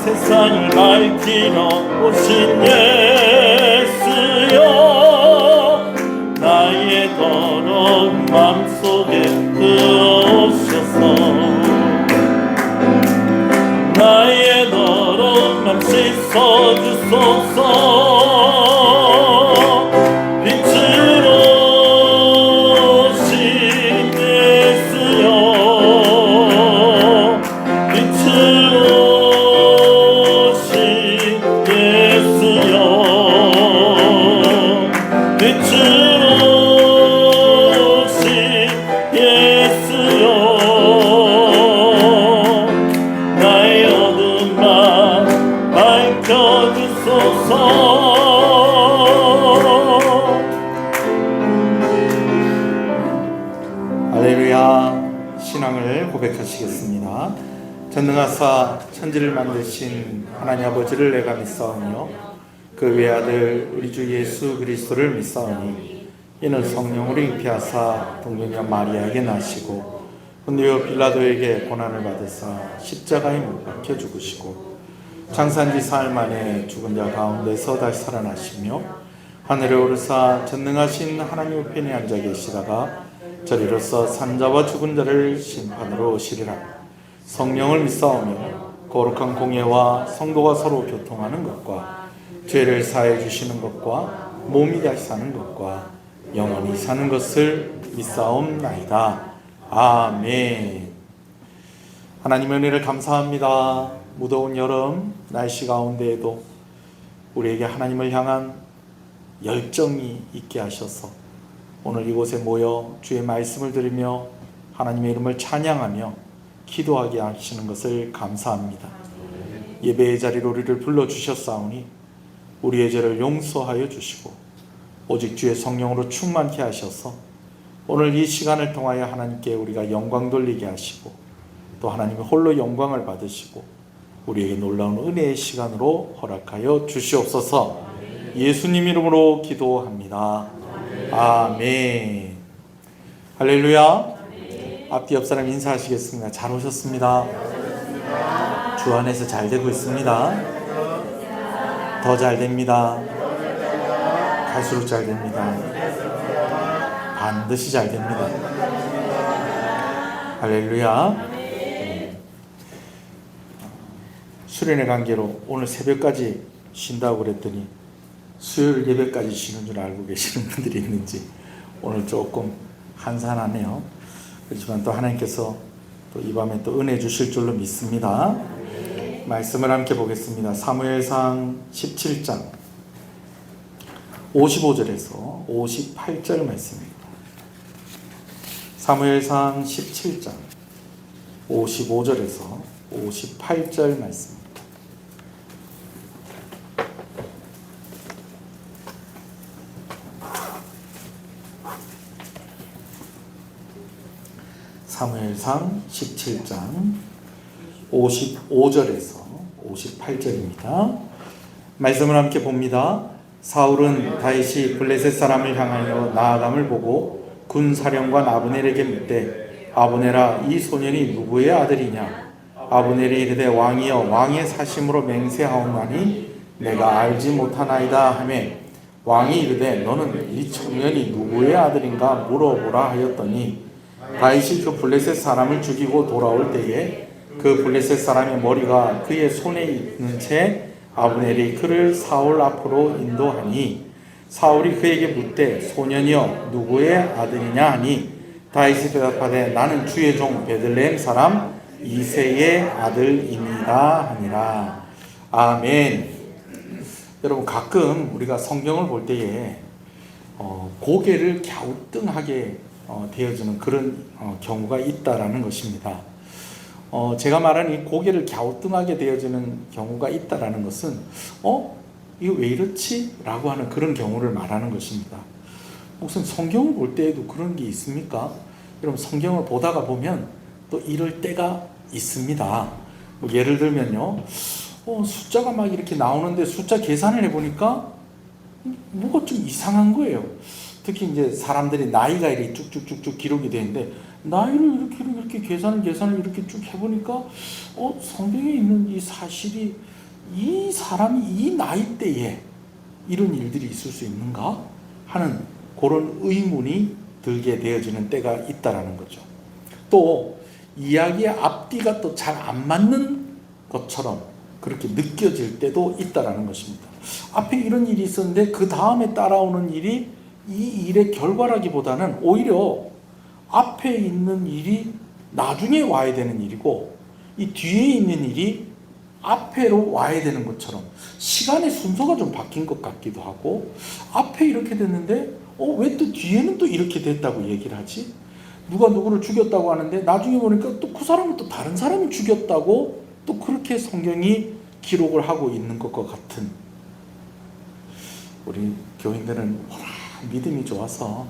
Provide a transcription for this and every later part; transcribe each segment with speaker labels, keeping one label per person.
Speaker 1: 세상을 밝히러 오신 예수여, 나의 더러운 맘속에 들어오셔서 나의 더러운 맘 씻어주소서.
Speaker 2: 할렐루야. 신앙을 고백하시겠습니다. 전능하사 천지를 만드신 하나님 아버지를 내가 믿사오며 그 외아들 우리 주 예수 그리스도를 믿사오니 이는 성령으로 잉태하사 동정녀 마리아에게 나시고 본디오 빌라도에게 고난을 받으사 십자가에 못 박혀 죽으시고 장사한 지 사흘 만에 죽은 자 가운데서 다시 살아나시며 하늘에 오르사 전능하신 하나님 우편에 앉아 계시다가 저리로서 산자와 죽은 자를 심판으로 오시리라. 성령을 믿사오며 거룩한 공예와 성도가 서로 교통하는 것과 죄를 사해 주시는 것과 몸이 다시 사는 것과 영원히 사는 것을 믿사옵나이다. 아멘. 하나님의 은혜를 감사합니다. 무더운 여름 날씨 가운데에도 우리에게 하나님을 향한 열정이 있게 하셔서 오늘 이곳에 모여 주의 말씀을 들으며 하나님의 이름을 찬양하며 기도하게 하시는 것을 감사합니다. 예배의 자리로 우리를 불러주셨사오니 우리의 죄를 용서하여 주시고 오직 주의 성령으로 충만케 하셔서 오늘 이 시간을 통하여 하나님께 우리가 영광 돌리게 하시고 또 하나님의 홀로 영광을 받으시고 우리에게 놀라운 은혜의 시간으로 허락하여 주시옵소서. 예수님 이름으로 기도합니다. 아멘. 할렐루야. 앞뒤 옆 사람 인사하시겠습니다. 잘 오셨습니다. 주 안에서 잘 되고 있습니다. 더 잘 됩니다. 갈수록 잘 됩니다. 반드시 잘 됩니다. 할렐루야. 수련의 관계로 오늘 새벽까지 쉰다고 그랬더니 수요일 예배까지 쉬는 줄 알고 계시는 분들이 있는지 오늘 조금 한산하네요. 그렇지만 또 하나님께서 또 이 밤에 또 은혜 주실 줄로 믿습니다. 말씀을 함께 보겠습니다. 사무엘상 17장 55절에서 58절 말씀입니다. 사무엘상 17장 55절에서 58절 말씀입니다. 사무엘상 17장 55절에서 58절입니다. 말씀을 함께 봅니다. 사울은 다윗이 블레셋 사람을 향하여 나아감을 보고 군사령관 아브넬에게 묻되 아브넬아 이 소년이 누구의 아들이냐? 아브넬이 이르되 왕이여 왕의 사심으로 맹세하오나니 내가 알지 못하나이다 하매 왕이 이르되 너는 이 청년이 누구의 아들인가 물어보라 하였더니 다윗이 그 블레셋 사람을 죽이고 돌아올 때에 그 블레셋 사람의 머리가 그의 손에 있는 채 아브넬이 그를 사울 앞으로 인도하니 사울이 그에게 묻되 소년이여 누구의 아들이냐 하니 다윗이 대답하되 나는 주의 종 베들레헴 사람 이새의 아들입니다 하니라. 아멘. 여러분 가끔 우리가 성경을 볼 때에 고개를 갸우뚱하게 되어지는 그런 경우가 있다라는 것입니다. 제가 말하는 이 고개를 갸우뚱하게 되어지는 경우가 있다라는 것은 이거 왜 이렇지? 라고 하는 그런 경우를 말하는 것입니다. 무슨 성경을 볼 때에도 그런 게 있습니까? 여러분 성경을 보다가 보면 또 이럴 때가 있습니다. 뭐 예를 들면요, 숫자가 막 이렇게 나오는데 숫자 계산을 해보니까 뭐가 좀 이상한 거예요. 특히 이제 사람들이 나이가 이렇게 쭉쭉쭉쭉 기록이 되는데 나이를 이렇게 계산을 이렇게 쭉 해보니까 성경에 있는 이 사실이 이 사람이 이 나이대에 이런 일들이 있을 수 있는가 하는 그런 의문이 들게 되어지는 때가 있다라는 거죠. 또 이야기의 앞뒤가 또 잘 안 맞는 것처럼 그렇게 느껴질 때도 있다라는 것입니다. 앞에 이런 일이 있었는데 그 다음에 따라오는 일이 이 일의 결과라기보다는 오히려 앞에 있는 일이 나중에 와야 되는 일이고 이 뒤에 있는 일이 앞에로 와야 되는 것처럼 시간의 순서가 좀 바뀐 것 같기도 하고, 앞에 이렇게 됐는데 왜 또 뒤에는 또 이렇게 됐다고 얘기를 하지? 누가 누구를 죽였다고 하는데 나중에 보니까 또 그 사람은 또 다른 사람이 죽였다고 또 그렇게 성경이 기록을 하고 있는 것과 같은, 우리 교인들은 믿음이 좋아서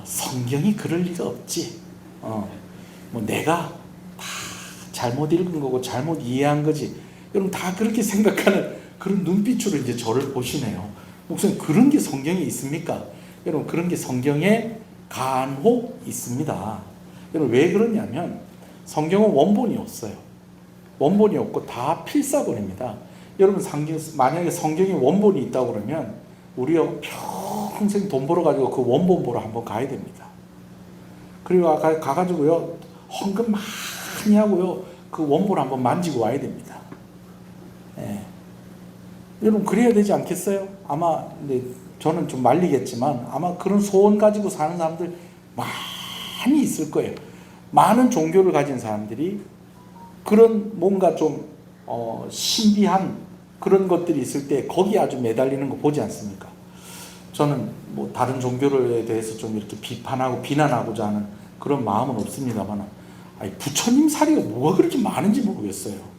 Speaker 2: 성경이 그럴 리가 없지, 뭐 내가 다 잘못 읽은 거고 잘못 이해한 거지, 여러분 다 그렇게 생각하는 그런 눈빛으로 이제 저를 보시네요. 목사님, 그런 게 성경에 있습니까? 여러분, 그런 게 성경에 간혹 있습니다. 여러분, 왜 그러냐면 성경은 원본이 없어요. 원본이 없고 다 필사본입니다. 여러분, 만약에 성경에 원본이 있다고 그러면 우리가 평생 돈 벌어가지고 그 원본 보러 한번 가야 됩니다. 그리고 가가지고요, 헌금 많이 하고요, 그 원본을 한번 만지고 와야 됩니다. 예. 여러분, 그래야 되지 않겠어요? 아마, 근데 저는 좀 말리겠지만 아마 그런 소원 가지고 사는 사람들 많이 있을 거예요. 많은 종교를 가진 사람들이 그런 뭔가 좀 신비한 그런 것들이 있을 때 거기 아주 매달리는 거 보지 않습니까? 저는 뭐 다른 종교에 대해서 좀 이렇게 비판하고 비난하고자 하는 그런 마음은 없습니다만, 부처님 사리가 뭐가 그렇게 많은지 모르겠어요.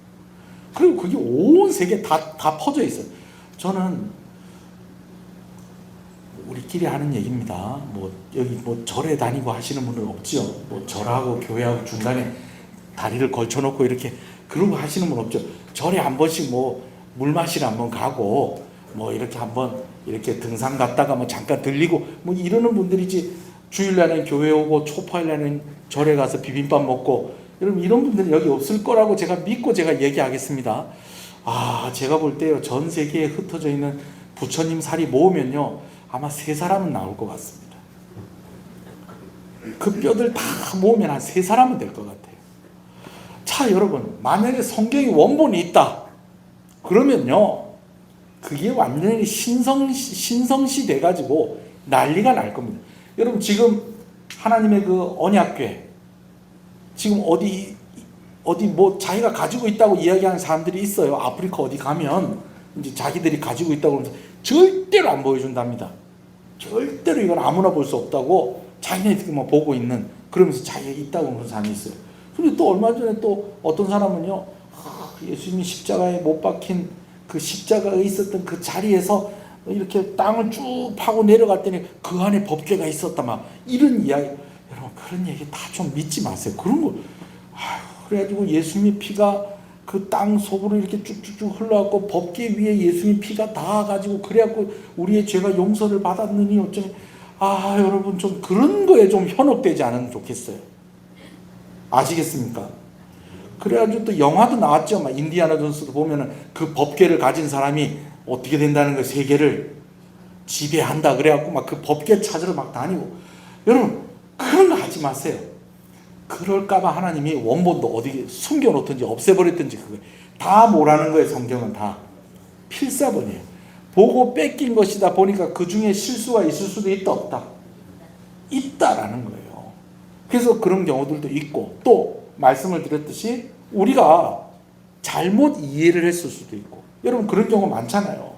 Speaker 2: 그리고 그게 온 세계에 다 퍼져 있어요. 저는 우리끼리 하는 얘기입니다. 뭐 여기 뭐 절에 다니고 하시는 분은 없죠. 뭐 절하고 교회하고 중간에 다리를 걸쳐놓고 이렇게 그러고 하시는 분 없죠. 절에 한 번씩 뭐 물 마시러 한번 가고 뭐 이렇게 한번 이렇게 등산 갔다가 뭐 잠깐 들리고 뭐 이러는 분들이지, 주일날에는 교회 오고 초파일날에는 절에 가서 비빔밥 먹고, 여러분 이런 분들은 여기 없을 거라고 제가 믿고 제가 얘기하겠습니다. 제가 볼 때요, 전 세계에 흩어져 있는 부처님 살이 모으면요 아마 3사람은 나올 것 같습니다. 그 뼈들 다 모으면 한 3사람은 될 것 같아요. 자, 여러분, 만약에 성경이 원본이 있다 그러면요, 그게 완전히 신성시 돼가지고 난리가 날 겁니다. 여러분, 지금 하나님의 그 언약궤 지금 어디 뭐 자기가 가지고 있다고 이야기하는 사람들이 있어요. 아프리카 어디 가면 이제 자기들이 가지고 있다고 그러면서 절대로 안 보여준답니다. 절대로 이건 아무나 볼 수 없다고 자기네들만 보고 있는, 그러면서 자기가 있다고 그러는 사람이 있어요. 근데 또 얼마 전에 또 어떤 사람은요, 예수님이 십자가에 못 박힌 그 십자가에 있었던 그 자리에서 이렇게 땅을 쭉 파고 내려갔더니 그 안에 법궤가 있었다, 막 이런 이야기. 여러분, 그런 얘기 다 좀 믿지 마세요. 그런 거. 그래가지고 예수님의 피가 그 땅 속으로 이렇게 쭉쭉쭉 흘러갔고 법궤 위에 예수님 피가 닿아가지고 그래갖고 우리의 죄가 용서를 받았느니 어쩌니. 여러분, 좀 그런 거에 좀 현혹되지 않으면 좋겠어요. 아시겠습니까? 그래가지고 또 영화도 나왔죠. 막 인디아나 존스도 보면은 그 법궤를 가진 사람이 어떻게 된다는 거, 세계를 지배한다 그래갖고 막 그 법궤 찾으러 막 다니고. 여러분, 그런 거 하지 마세요. 그럴까봐 하나님이 원본도 어디 숨겨놓든지 없애버렸든지 그거 다 뭐라는 거예요. 성경은 다 필사본이에요. 보고 뺏긴 것이다 보니까 그 중에 실수가 있을 수도 있다 없다? 있다라는 거예요. 그래서 그런 경우들도 있고, 또 말씀을 드렸듯이 우리가 잘못 이해를 했을 수도 있고. 여러분, 그런 경우 많잖아요.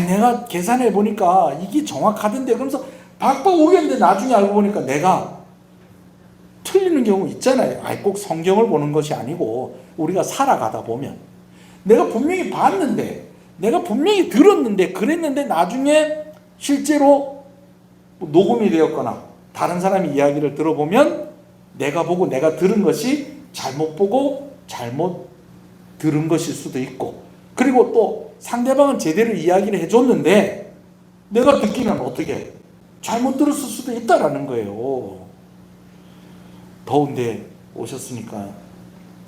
Speaker 2: 내가 계산해 보니까 이게 정확하던데 그러면서 박박 오겠는데 나중에 알고 보니까 내가 틀리는 경우 있잖아요. 꼭 성경을 보는 것이 아니고 우리가 살아가다 보면 내가 분명히 봤는데, 내가 분명히 들었는데 그랬는데 나중에 실제로 녹음이 되었거나 다른 사람의 이야기를 들어보면 내가 보고 내가 들은 것이 잘못 보고 잘못 들은 것일 수도 있고, 그리고 또 상대방은 제대로 이야기를 해줬는데 내가 듣기는 어떻게 잘못 들었을 수도 있다라는 거예요. 더운데 오셨으니까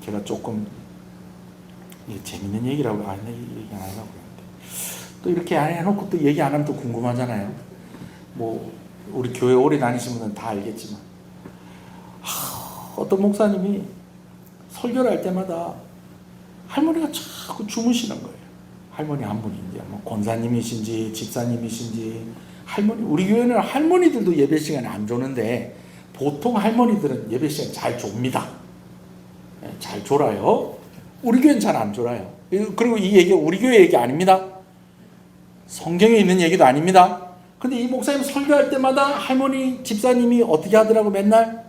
Speaker 2: 제가 조금 이게 재밌는 얘기라고 얘기 안 하려고 그러는데 또 이렇게 안 해놓고 또 얘기 안 하면 또 궁금하잖아요. 뭐 우리 교회 오래 다니신 분은 다 알겠지만 어떤 목사님이 설교를 할 때마다 할머니가 자꾸 주무시는 거예요. 할머니 한 분이 이제 뭐 권사님이신지 집사님이신지 할머니, 우리 교회는 할머니들도 예배 시간에 안 조는데 보통 할머니들은 예배 시간 잘 좁니다. 잘 졸아요. 우리 교회는 잘 안 졸아요. 그리고 이 얘기가 우리 교회 얘기 아닙니다. 성경에 있는 얘기도 아닙니다. 근데 이 목사님 설교할 때마다 할머니 집사님이 어떻게 하더라고 맨날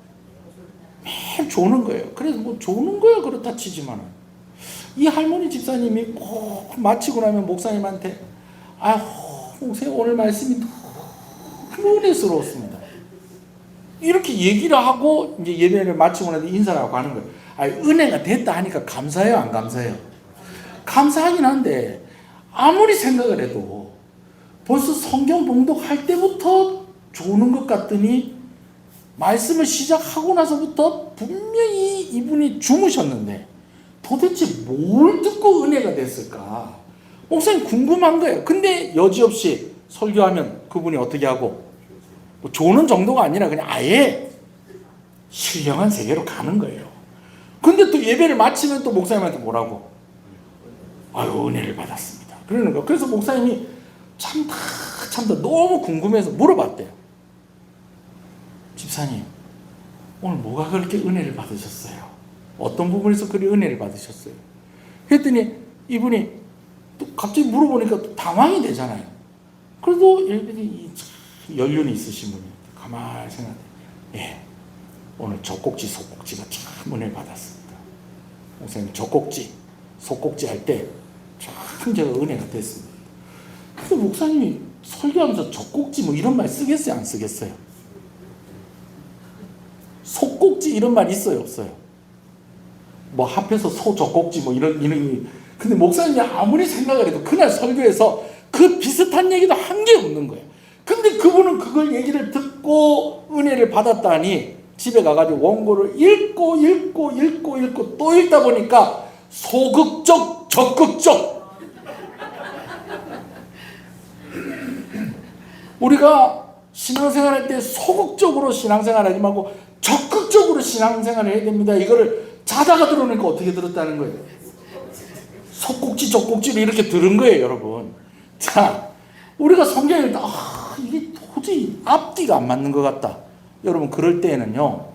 Speaker 2: 매일 조는 거예요. 그래서 뭐 조는 거야 그렇다 치지만 이 할머니 집사님이 꼭 마치고 나면 목사님한테 목사님 오늘 말씀이 너무 은혜스러웠습니다. 이렇게 얘기를 하고 이제 예배를 마치고 나서 인사를 하고 가는 거예요. 은혜가 됐다 하니까 감사해요, 안 감사해요? 감사하긴 한데 아무리 생각을 해도 벌써 성경 봉독할 때부터 조는 것 같더니 말씀을 시작하고 나서부터 분명히 이분이 주무셨는데 도대체 뭘 듣고 은혜가 됐을까? 목사님 궁금한 거예요. 근데 여지없이 설교하면 그분이 어떻게 하고 뭐 조는 정도가 아니라 그냥 아예 신령한 세계로 가는 거예요. 근데 또 예배를 마치면 또 목사님한테 뭐라고? 은혜를 받았습니다. 그러는 거예요. 그래서 목사님이 참다 너무 궁금해서 물어봤대요. 집사님, 오늘 뭐가 그렇게 은혜를 받으셨어요? 어떤 부분에서 그리 은혜를 받으셨어요? 그랬더니 이분이 또 갑자기 물어보니까 또 당황이 되잖아요. 그래도 이분이 연륜이 있으신 분이 가만히 생각해. 오늘 젖꼭지, 속꼭지가 참 은혜를 받았습니다. 목사님 젖꼭지, 속꼭지 할 때 참 제가 은혜가 됐습니다. 근데 목사님이 설교하면서 젖꼭지 뭐 이런 말 쓰겠어요? 안 쓰겠어요? 속꼭지 이런 말 있어요? 없어요? 뭐 합해서 소젖꼭지 뭐 이런 근데 목사님이 아무리 생각을 해도 그날 설교에서 그 비슷한 얘기도 한 게 없는 거예요. 근데 그분은 그걸 얘기를 듣고 은혜를 받았다니 집에 가가지고 원고를 읽고 또 읽다 보니까 소극적, 적극적. 우리가 신앙생활할 때 소극적으로 신앙생활하지 말고 적극적으로 신앙생활을 해야 됩니다. 이거를 자다가 들어오니까 어떻게 들었다는 거예요? 속꼭지, 적꼭지를 이렇게 들은 거예요, 여러분. 자, 우리가 성경을 읽다 이게 도저히 앞뒤가 안 맞는 것 같다. 여러분 그럴 때에는요,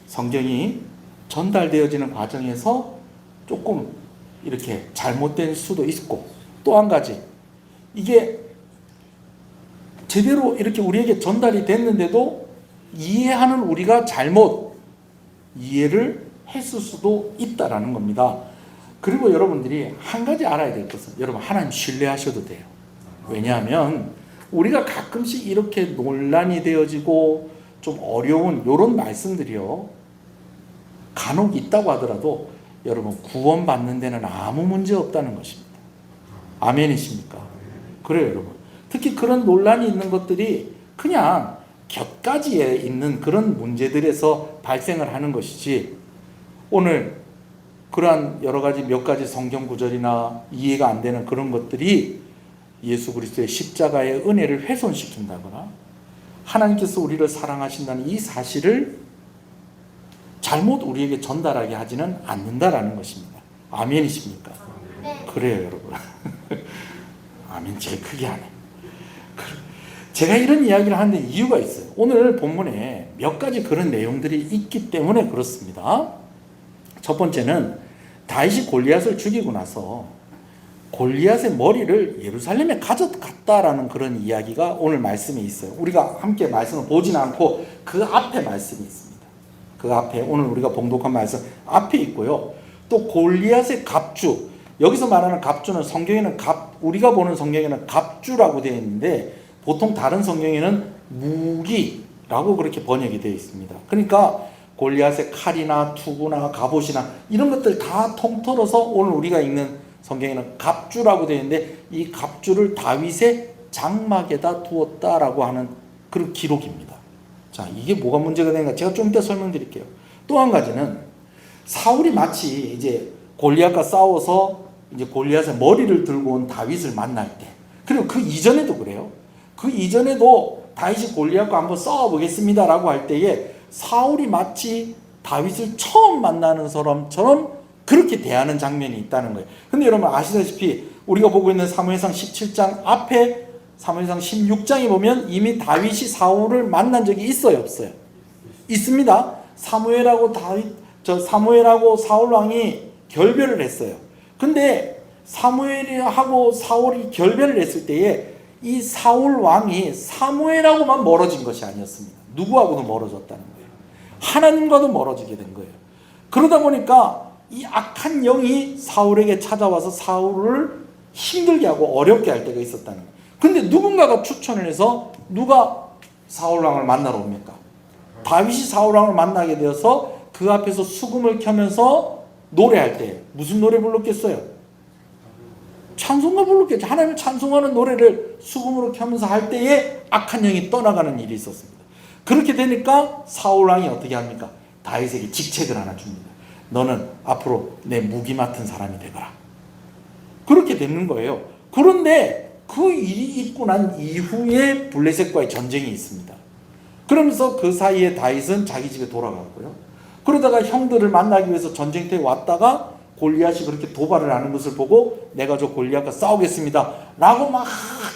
Speaker 2: 성경이 전달되어지는 과정에서 조금 이렇게 잘못된 수도 있고, 또 한 가지 이게 제대로 이렇게 우리에게 전달이 됐는데도 이해하는 우리가 잘못 이해를 했을 수도 있다라는 겁니다. 그리고 여러분들이 한 가지 알아야 될 것은, 여러분 하나님 신뢰하셔도 돼요. 왜냐하면 우리가 가끔씩 이렇게 논란이 되어지고 좀 어려운 이런 말씀들이요, 간혹 있다고 하더라도 여러분 구원받는 데는 아무 문제 없다는 것입니다. 아멘이십니까? 그래요, 여러분. 특히 그런 논란이 있는 것들이 그냥 곁가지에 있는 그런 문제들에서 발생을 하는 것이지, 오늘 그러한 여러 가지 몇 가지 성경 구절이나 이해가 안 되는 그런 것들이 예수 그리스도의 십자가의 은혜를 훼손시킨다거나 하나님께서 우리를 사랑하신다는 이 사실을 잘못 우리에게 전달하게 하지는 않는다라는 것입니다. 아멘이십니까?
Speaker 3: 네.
Speaker 2: 그래요, 여러분. 아멘 제일 크게 하네. 제가 이런 이야기를 하는데 이유가 있어요. 오늘 본문에 몇 가지 그런 내용들이 있기 때문에 그렇습니다. 첫 번째는 다윗이 골리앗을 죽이고 나서 골리앗의 머리를 예루살렘에 가져갔다라는 그런 이야기가 오늘 말씀에 있어요. 우리가 함께 말씀을 보지는 않고 그 앞에 말씀이 있습니다. 그 앞에 오늘 우리가 봉독한 말씀 앞에 있고요. 또 골리앗의 갑주, 여기서 말하는 갑주는 성경에는 우리가 보는 성경에는 갑주라고 되어 있는데 보통 다른 성경에는 무기라고 그렇게 번역이 되어 있습니다. 그러니까 골리앗의 칼이나 투구나 갑옷이나 이런 것들 다 통틀어서 오늘 우리가 읽는 성경에는 갑주라고 되어 있는데, 이 갑주를 다윗의 장막에다 두었다라고 하는 그런 기록입니다. 자, 이게 뭐가 문제가 되는가 제가 좀 이따 설명드릴게요. 또 한 가지는 사울이 마치 이제 골리앗과 싸워서 이제 골리앗의 머리를 들고 온 다윗을 만날 때, 그리고 그 이전에도 그래요. 그 이전에도 다윗이 골리앗과 한번 싸워보겠습니다라고 할 때에 사울이 마치 다윗을 처음 만나는 사람처럼 그렇게 대하는 장면이 있다는 거예요. 근데 여러분 아시다시피 우리가 보고 있는 사무엘상 17장 앞에 사무엘상 16장에 보면 이미 다윗이 사울을 만난 적이 있어요, 없어요? 있습니다. 사무엘하고 사울 왕이 결별을 했어요. 근데 사무엘하고 사울이 결별을 했을 때에 이 사울 왕이 사무엘하고만 멀어진 것이 아니었습니다. 누구하고도 멀어졌다는 거예요. 하나님과도 멀어지게 된 거예요. 그러다 보니까 이 악한 영이 사울에게 찾아와서 사울을 힘들게 하고 어렵게 할 때가 있었다는 거예요. 근데 누군가가 추천을 해서 누가 사울 왕을 만나러 옵니까? 다윗이 사울 왕을 만나게 되어서 그 앞에서 수금을 켜면서 노래할 때 무슨 노래 불렀겠어요? 찬송가 불렀겠죠. 하나님을 찬송하는 노래를 수금으로 켜면서 할 때에 악한 영이 떠나가는 일이 있었습니다. 그렇게 되니까 사울 왕이 어떻게 합니까? 다윗에게 직책을 하나 줍니다. 너는 앞으로 내 무기 맡은 사람이 되거라. 그렇게 되는 거예요. 그런데 그 일이 있고 난 이후에 블레셋과의 전쟁이 있습니다. 그러면서 그 사이에 다윗은 자기 집에 돌아갔고요. 그러다가 형들을 만나기 위해서 전쟁터에 왔다가 골리앗이 그렇게 도발을 하는 것을 보고 내가 저 골리앗과 싸우겠습니다 라고 막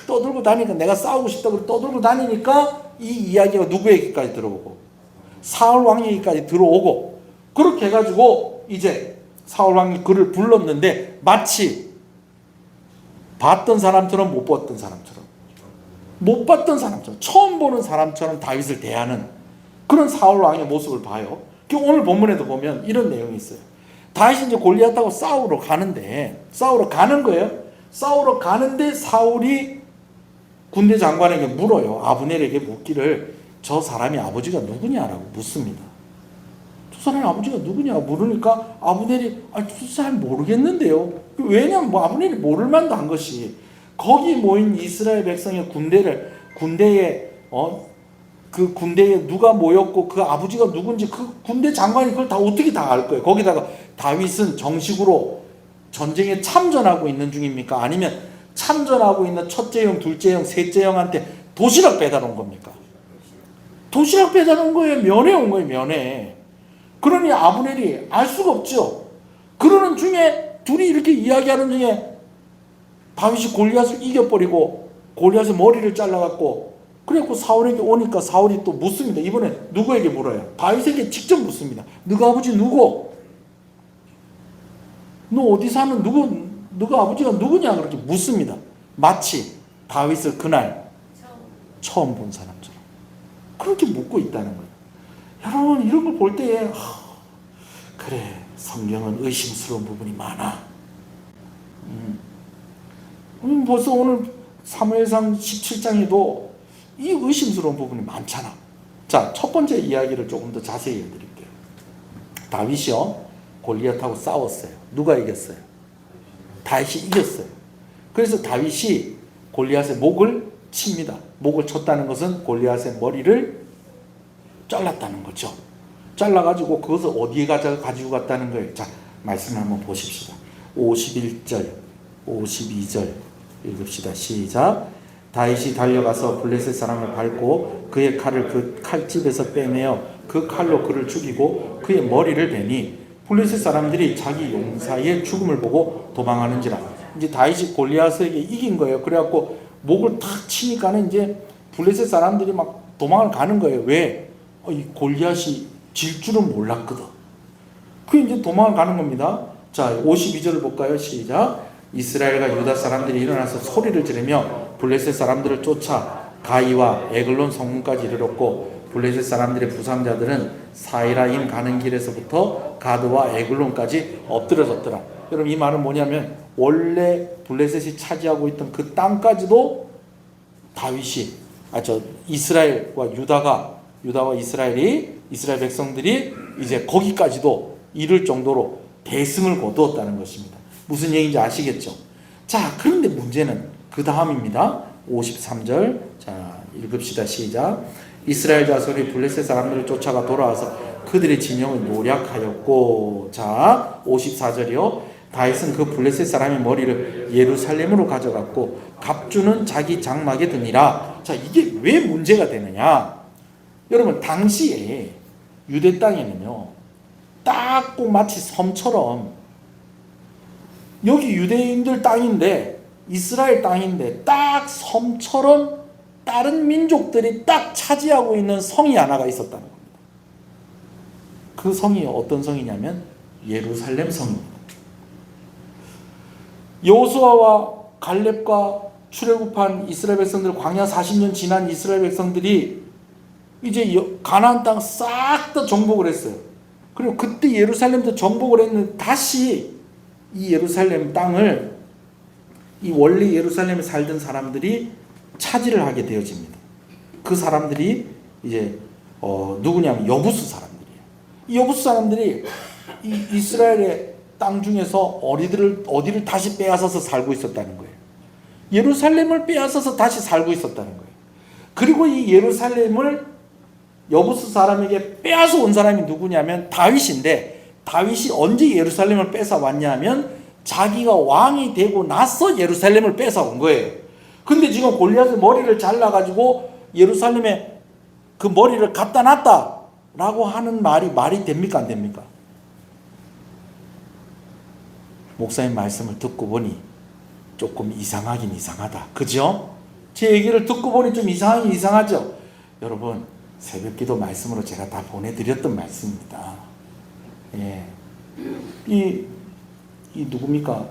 Speaker 2: 떠들고 다니니까, 내가 싸우고 싶다고 떠들고 다니니까 이 이야기가 누구에게까지 들어오고 사울 왕에게까지 들어오고, 그렇게 해가지고 이제 사울 왕이 그를 불렀는데 마치 봤던 사람처럼 못 봤던 사람처럼, 못 봤던 사람처럼, 처음 보는 사람처럼 다윗을 대하는 그런 사울 왕의 모습을 봐요. 오늘 본문에도 보면 이런 내용이 있어요. 다윗이 이제 골리앗하고 싸우러 가는 거예요. 싸우러 가는데 사울이 군대 장관에게 물어요. 아브넬에게 묻기를 저 사람이 아버지가 누구냐라고 묻습니다. 저 사람이 아버지가 누구냐 물으니까 아브넬이 저 사람 모르겠는데요. 왜냐면 아브넬이 모를 만도 한 것이 거기 모인 이스라엘 백성의 그 군대에 누가 모였고 그 아버지가 누군지 그 군대 장관이 그걸 다 어떻게 다 알 거예요. 거기다가 다윗은 정식으로 전쟁에 참전하고 있는 중입니까? 아니면 참전하고 있는 첫째 형, 둘째 형, 셋째 형한테 도시락 배달온 겁니까? 도시락 배달온 거예요. 면회 온 거예요. 면회. 그러니 아브넬이 알 수가 없죠. 그러는 중에 둘이 이렇게 이야기하는 중에 다윗이 골리앗을 이겨버리고 골리앗의 머리를 잘라갖고 그래갖고 사울에게 오니까 사울이 또 묻습니다. 이번에 누구에게 물어요? 다윗에게 직접 묻습니다. 너가 아버지 누구? 너 어디 사는 너가 아버지가 누구냐? 그렇게 묻습니다. 마치 다윗을 그날 처음 본 사람처럼 그렇게 묻고 있다는 거예요. 여러분 이런 걸 볼 때에 그래, 성경은 의심스러운 부분이 많아. 벌써 오늘 사무엘상 17장에도 이 의심스러운 부분이 많잖아. 자, 첫 번째 이야기를 조금 더 자세히 해드릴게요. 다윗이요, 골리앗하고 싸웠어요. 누가 이겼어요? 다윗이 이겼어요. 그래서 다윗이 골리앗의 목을 칩니다. 목을 쳤다는 것은 골리앗의 머리를 잘랐다는 거죠. 잘라가지고 그것을 어디에 가지고 갔다는 거예요. 자, 말씀을 한번 보십시다. 51절, 52절 읽읍시다. 시작. 다윗이 달려가서 블레셋 사람을 밟고 그의 칼을 그 칼집에서 빼내어 그 칼로 그를 죽이고 그의 머리를 베니 블레셋 사람들이 자기 용사의 죽음을 보고 도망하는지라. 이제 다윗이 골리앗에게 이긴 거예요. 그래갖고 목을 탁 치니까는 이제 블레셋 사람들이 막 도망을 가는 거예요. 왜? 이 골리앗이 질 줄은 몰랐거든. 그 이제 도망을 가는 겁니다. 자, 52절을 볼까요? 시작. 이스라엘과 유다 사람들이 일어나서 소리를 지르며 블레셋 사람들을 쫓아 가이와 에글론 성문까지 이르렀고 블레셋 사람들의 부상자들은 사이라임 가는 길에서부터 가드와 에글론까지 엎드려졌더라. 여러분 이 말은 뭐냐면 원래 블레셋이 차지하고 있던 그 땅까지도 다윗이 이스라엘과 유다와 이스라엘 백성들이 이제 거기까지도 이를 정도로 대승을 거두었다는 것입니다. 무슨 얘기인지 아시겠죠? 자, 그런데 문제는 그 다음입니다. 53절. 자, 읽읍시다. 시작. 이스라엘 자손이 블레셋 사람들을 쫓아가 돌아와서 그들의 진영을 노략하였고, 자, 54절이요. 다윗은 그 블레셋 사람의 머리를 예루살렘으로 가져갔고 갑주는 자기 장막에 드니라. 자, 이게 왜 문제가 되느냐? 여러분, 당시에 유대 땅에는요, 딱 꼭 마치 섬처럼, 여기 유대인들 땅인데, 이스라엘 땅인데, 딱 섬처럼 다른 민족들이 딱 차지하고 있는 성이 하나가 있었다는 겁니다. 그 성이 어떤 성이냐면 예루살렘 성입니다. 여호수아와 갈렙과 출애굽한 이스라엘 백성들, 광야 40년 지난 이스라엘 백성들이 이제 가나안 땅 싹 다 정복을 했어요. 그리고 그때 예루살렘도 정복을 했는데 다시 이 예루살렘 땅을 이 원래 예루살렘에 살던 사람들이 차지를 하게 되어집니다. 그 사람들이 이제 누구냐면 여부수 사람들이에요. 이 여부수 사람들이 이 이스라엘의 땅 중에서 어디를 다시 빼앗아서 살고 있었다는 거예요. 예루살렘을 빼앗아서 다시 살고 있었다는 거예요. 그리고 이 예루살렘을 여부수 사람에게 빼앗아 온 사람이 누구냐면 다윗인데, 다윗이 언제 예루살렘을 뺏어 왔냐면 자기가 왕이 되고 나서 예루살렘을 뺏어 온 거예요. 근데 지금 골리앗의 머리를 잘라가지고 예루살렘에 그 머리를 갖다 놨다 라고 하는 말이 됩니까, 안 됩니까? 목사님 말씀을 듣고 보니 조금 이상하긴 이상하다. 그죠? 제 얘기를 듣고 보니 좀 이상하긴 이상하죠? 여러분, 새벽기도 말씀으로 제가 다 보내드렸던 말씀입니다. 예. 이 누굽니까?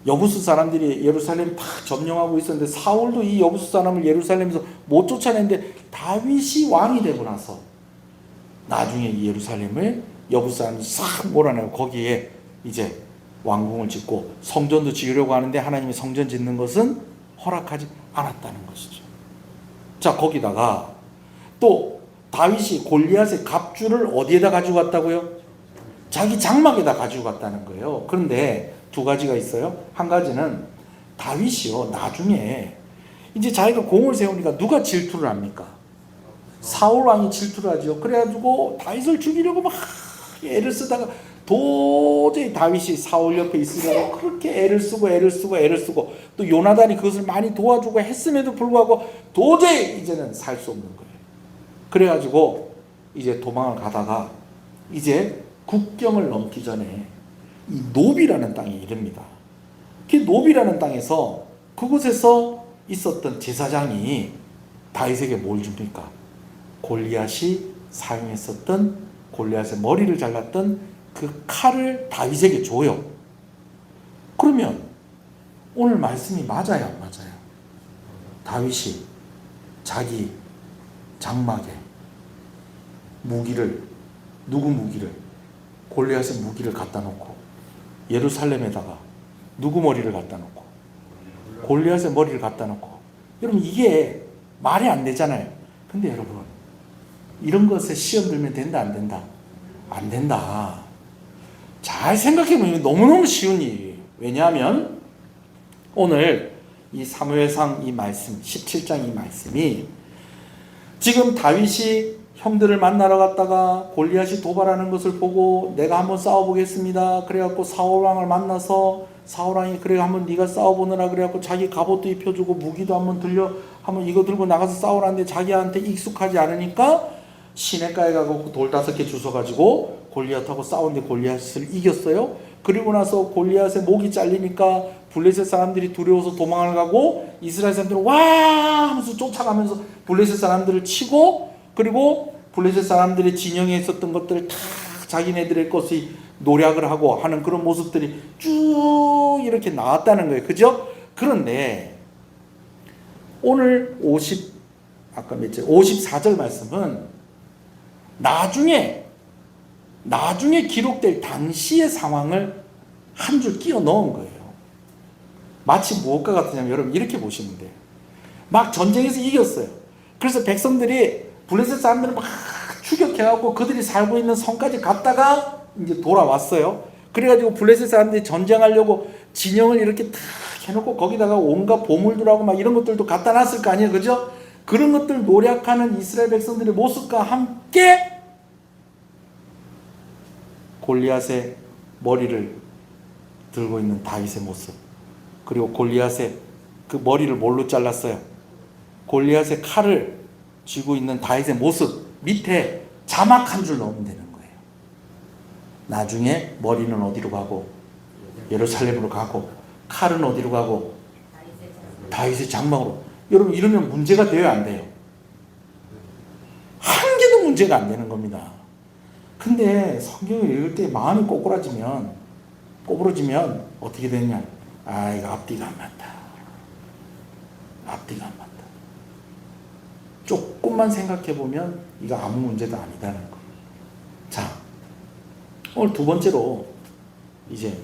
Speaker 2: 여부수 사람들이 예루살렘 다 점령하고 있었는데 사울도 이 여부수 사람을 예루살렘에서 못 쫓아냈는데 다윗이 왕이 되고 나서 나중에 이 예루살렘을 여부수 사람들이 싹 몰아내고 거기에 이제 왕궁을 짓고 성전도 지으려고 하는데 하나님이 성전 짓는 것은 허락하지 않았다는 것이죠. 자, 거기다가 또 다윗이 골리앗의 갑주를 어디에다 가지고 갔다고요? 자기 장막에다 가지고 갔다는 거예요. 그런데 두 가지가 있어요. 한 가지는 다윗이요, 나중에 이제 자기가 공을 세우니까 누가 질투를 합니까? 사울 왕이 질투를 하죠. 그래가지고 다윗을 죽이려고 막 애를 쓰다가 도저히 다윗이 사울 옆에 있으려고 그렇게 애를 쓰고 또 요나단이 그것을 많이 도와주고 했음에도 불구하고 도저히 이제는 살 수 없는 거예요. 그래가지고 이제 도망을 가다가 이제 국경을 넘기 전에 이 노비라는 땅에 이릅니다. 그 노비라는 땅에서 그곳에서 있었던 제사장이 다윗에게 뭘 줍니까? 골리앗이 사용했었던, 골리앗의 머리를 잘랐던 그 칼을 다윗에게 줘요. 그러면 오늘 말씀이 맞아요, 안 맞아요? 다윗이 자기 장막에 누구 무기를? 골리앗의 무기를 갖다 놓고 예루살렘에다가 누구 머리를 갖다 놓고? 골리앗의 머리를 갖다 놓고. 여러분, 이게 말이 안 되잖아요. 근데 여러분, 이런 것에 시험 들면 된다, 안 된다? 안 된다. 잘 생각해보면 너무너무 쉬운 일이에요. 왜냐하면 오늘 이 사무엘상 이 말씀, 17장 이 말씀이 지금 다윗이 형들을 만나러 갔다가 골리앗이 도발하는 것을 보고 내가 한번 싸워보겠습니다. 그래갖고 사울왕을 만나서 사울왕이 그래 한번 네가 싸워보느라 그래갖고 자기 갑옷도 입혀주고 무기도 한번 한번 이거 들고 나가서 싸우라는데 자기한테 익숙하지 않으니까 시냇가에 가고 돌 5개 주워가지고 골리앗하고 싸웠는데 골리앗을 이겼어요. 그리고 나서 골리앗의 목이 잘리니까 블레셋 사람들이 두려워서 도망을 가고 이스라엘 사람들은 와 하면서 쫓아가면서 블레셋 사람들을 치고, 그리고 블레셋 사람들의 진영에 있었던 것들을 다 자기네들의 것이 노략을 하고 하는 그런 모습들이 쭉 이렇게 나왔다는 거예요. 그죠? 그런데 오늘 54절 말씀은 나중에 기록될 당시의 상황을 한 줄 끼워 넣은 거예요. 마치 무엇과 같으냐면 여러분 이렇게 보시면 돼요. 막 전쟁에서 이겼어요. 그래서 백성들이 블레셋 사람들을 막 추격해갖고 그들이 살고 있는 성까지 갔다가 이제 돌아왔어요. 그래가지고 블레셋 사람들이 전쟁하려고 진영을 이렇게 탁 해놓고 거기다가 온갖 보물들하고 막 이런 것들도 갖다 놨을 거 아니에요. 그죠? 그런 것들 노력하는 이스라엘 백성들의 모습과 함께 골리앗의 머리를 들고 있는 다윗의 모습, 그리고 골리앗의 그 머리를 뭘로 잘랐어요? 골리앗의 칼을 쥐고 있는 다윗의 모습 밑에 자막 한 줄 넣으면 되는 거예요. 나중에 머리는 어디로 가고 예루살렘으로 가고 칼은 어디로 가고 다윗의 장막으로. 여러분 이러면 문제가 돼요, 안 돼요? 한 개도 문제가 안 되는 겁니다. 근데 성경을 읽을 때 마음이 꼬꾸라지면 어떻게 되냐? 아, 이거 앞뒤가 안 맞다. 앞뒤가 안 맞다. 조금만 생각해 보면 이거 아무 문제도 아니다는 거. 자, 오늘 두 번째로 이제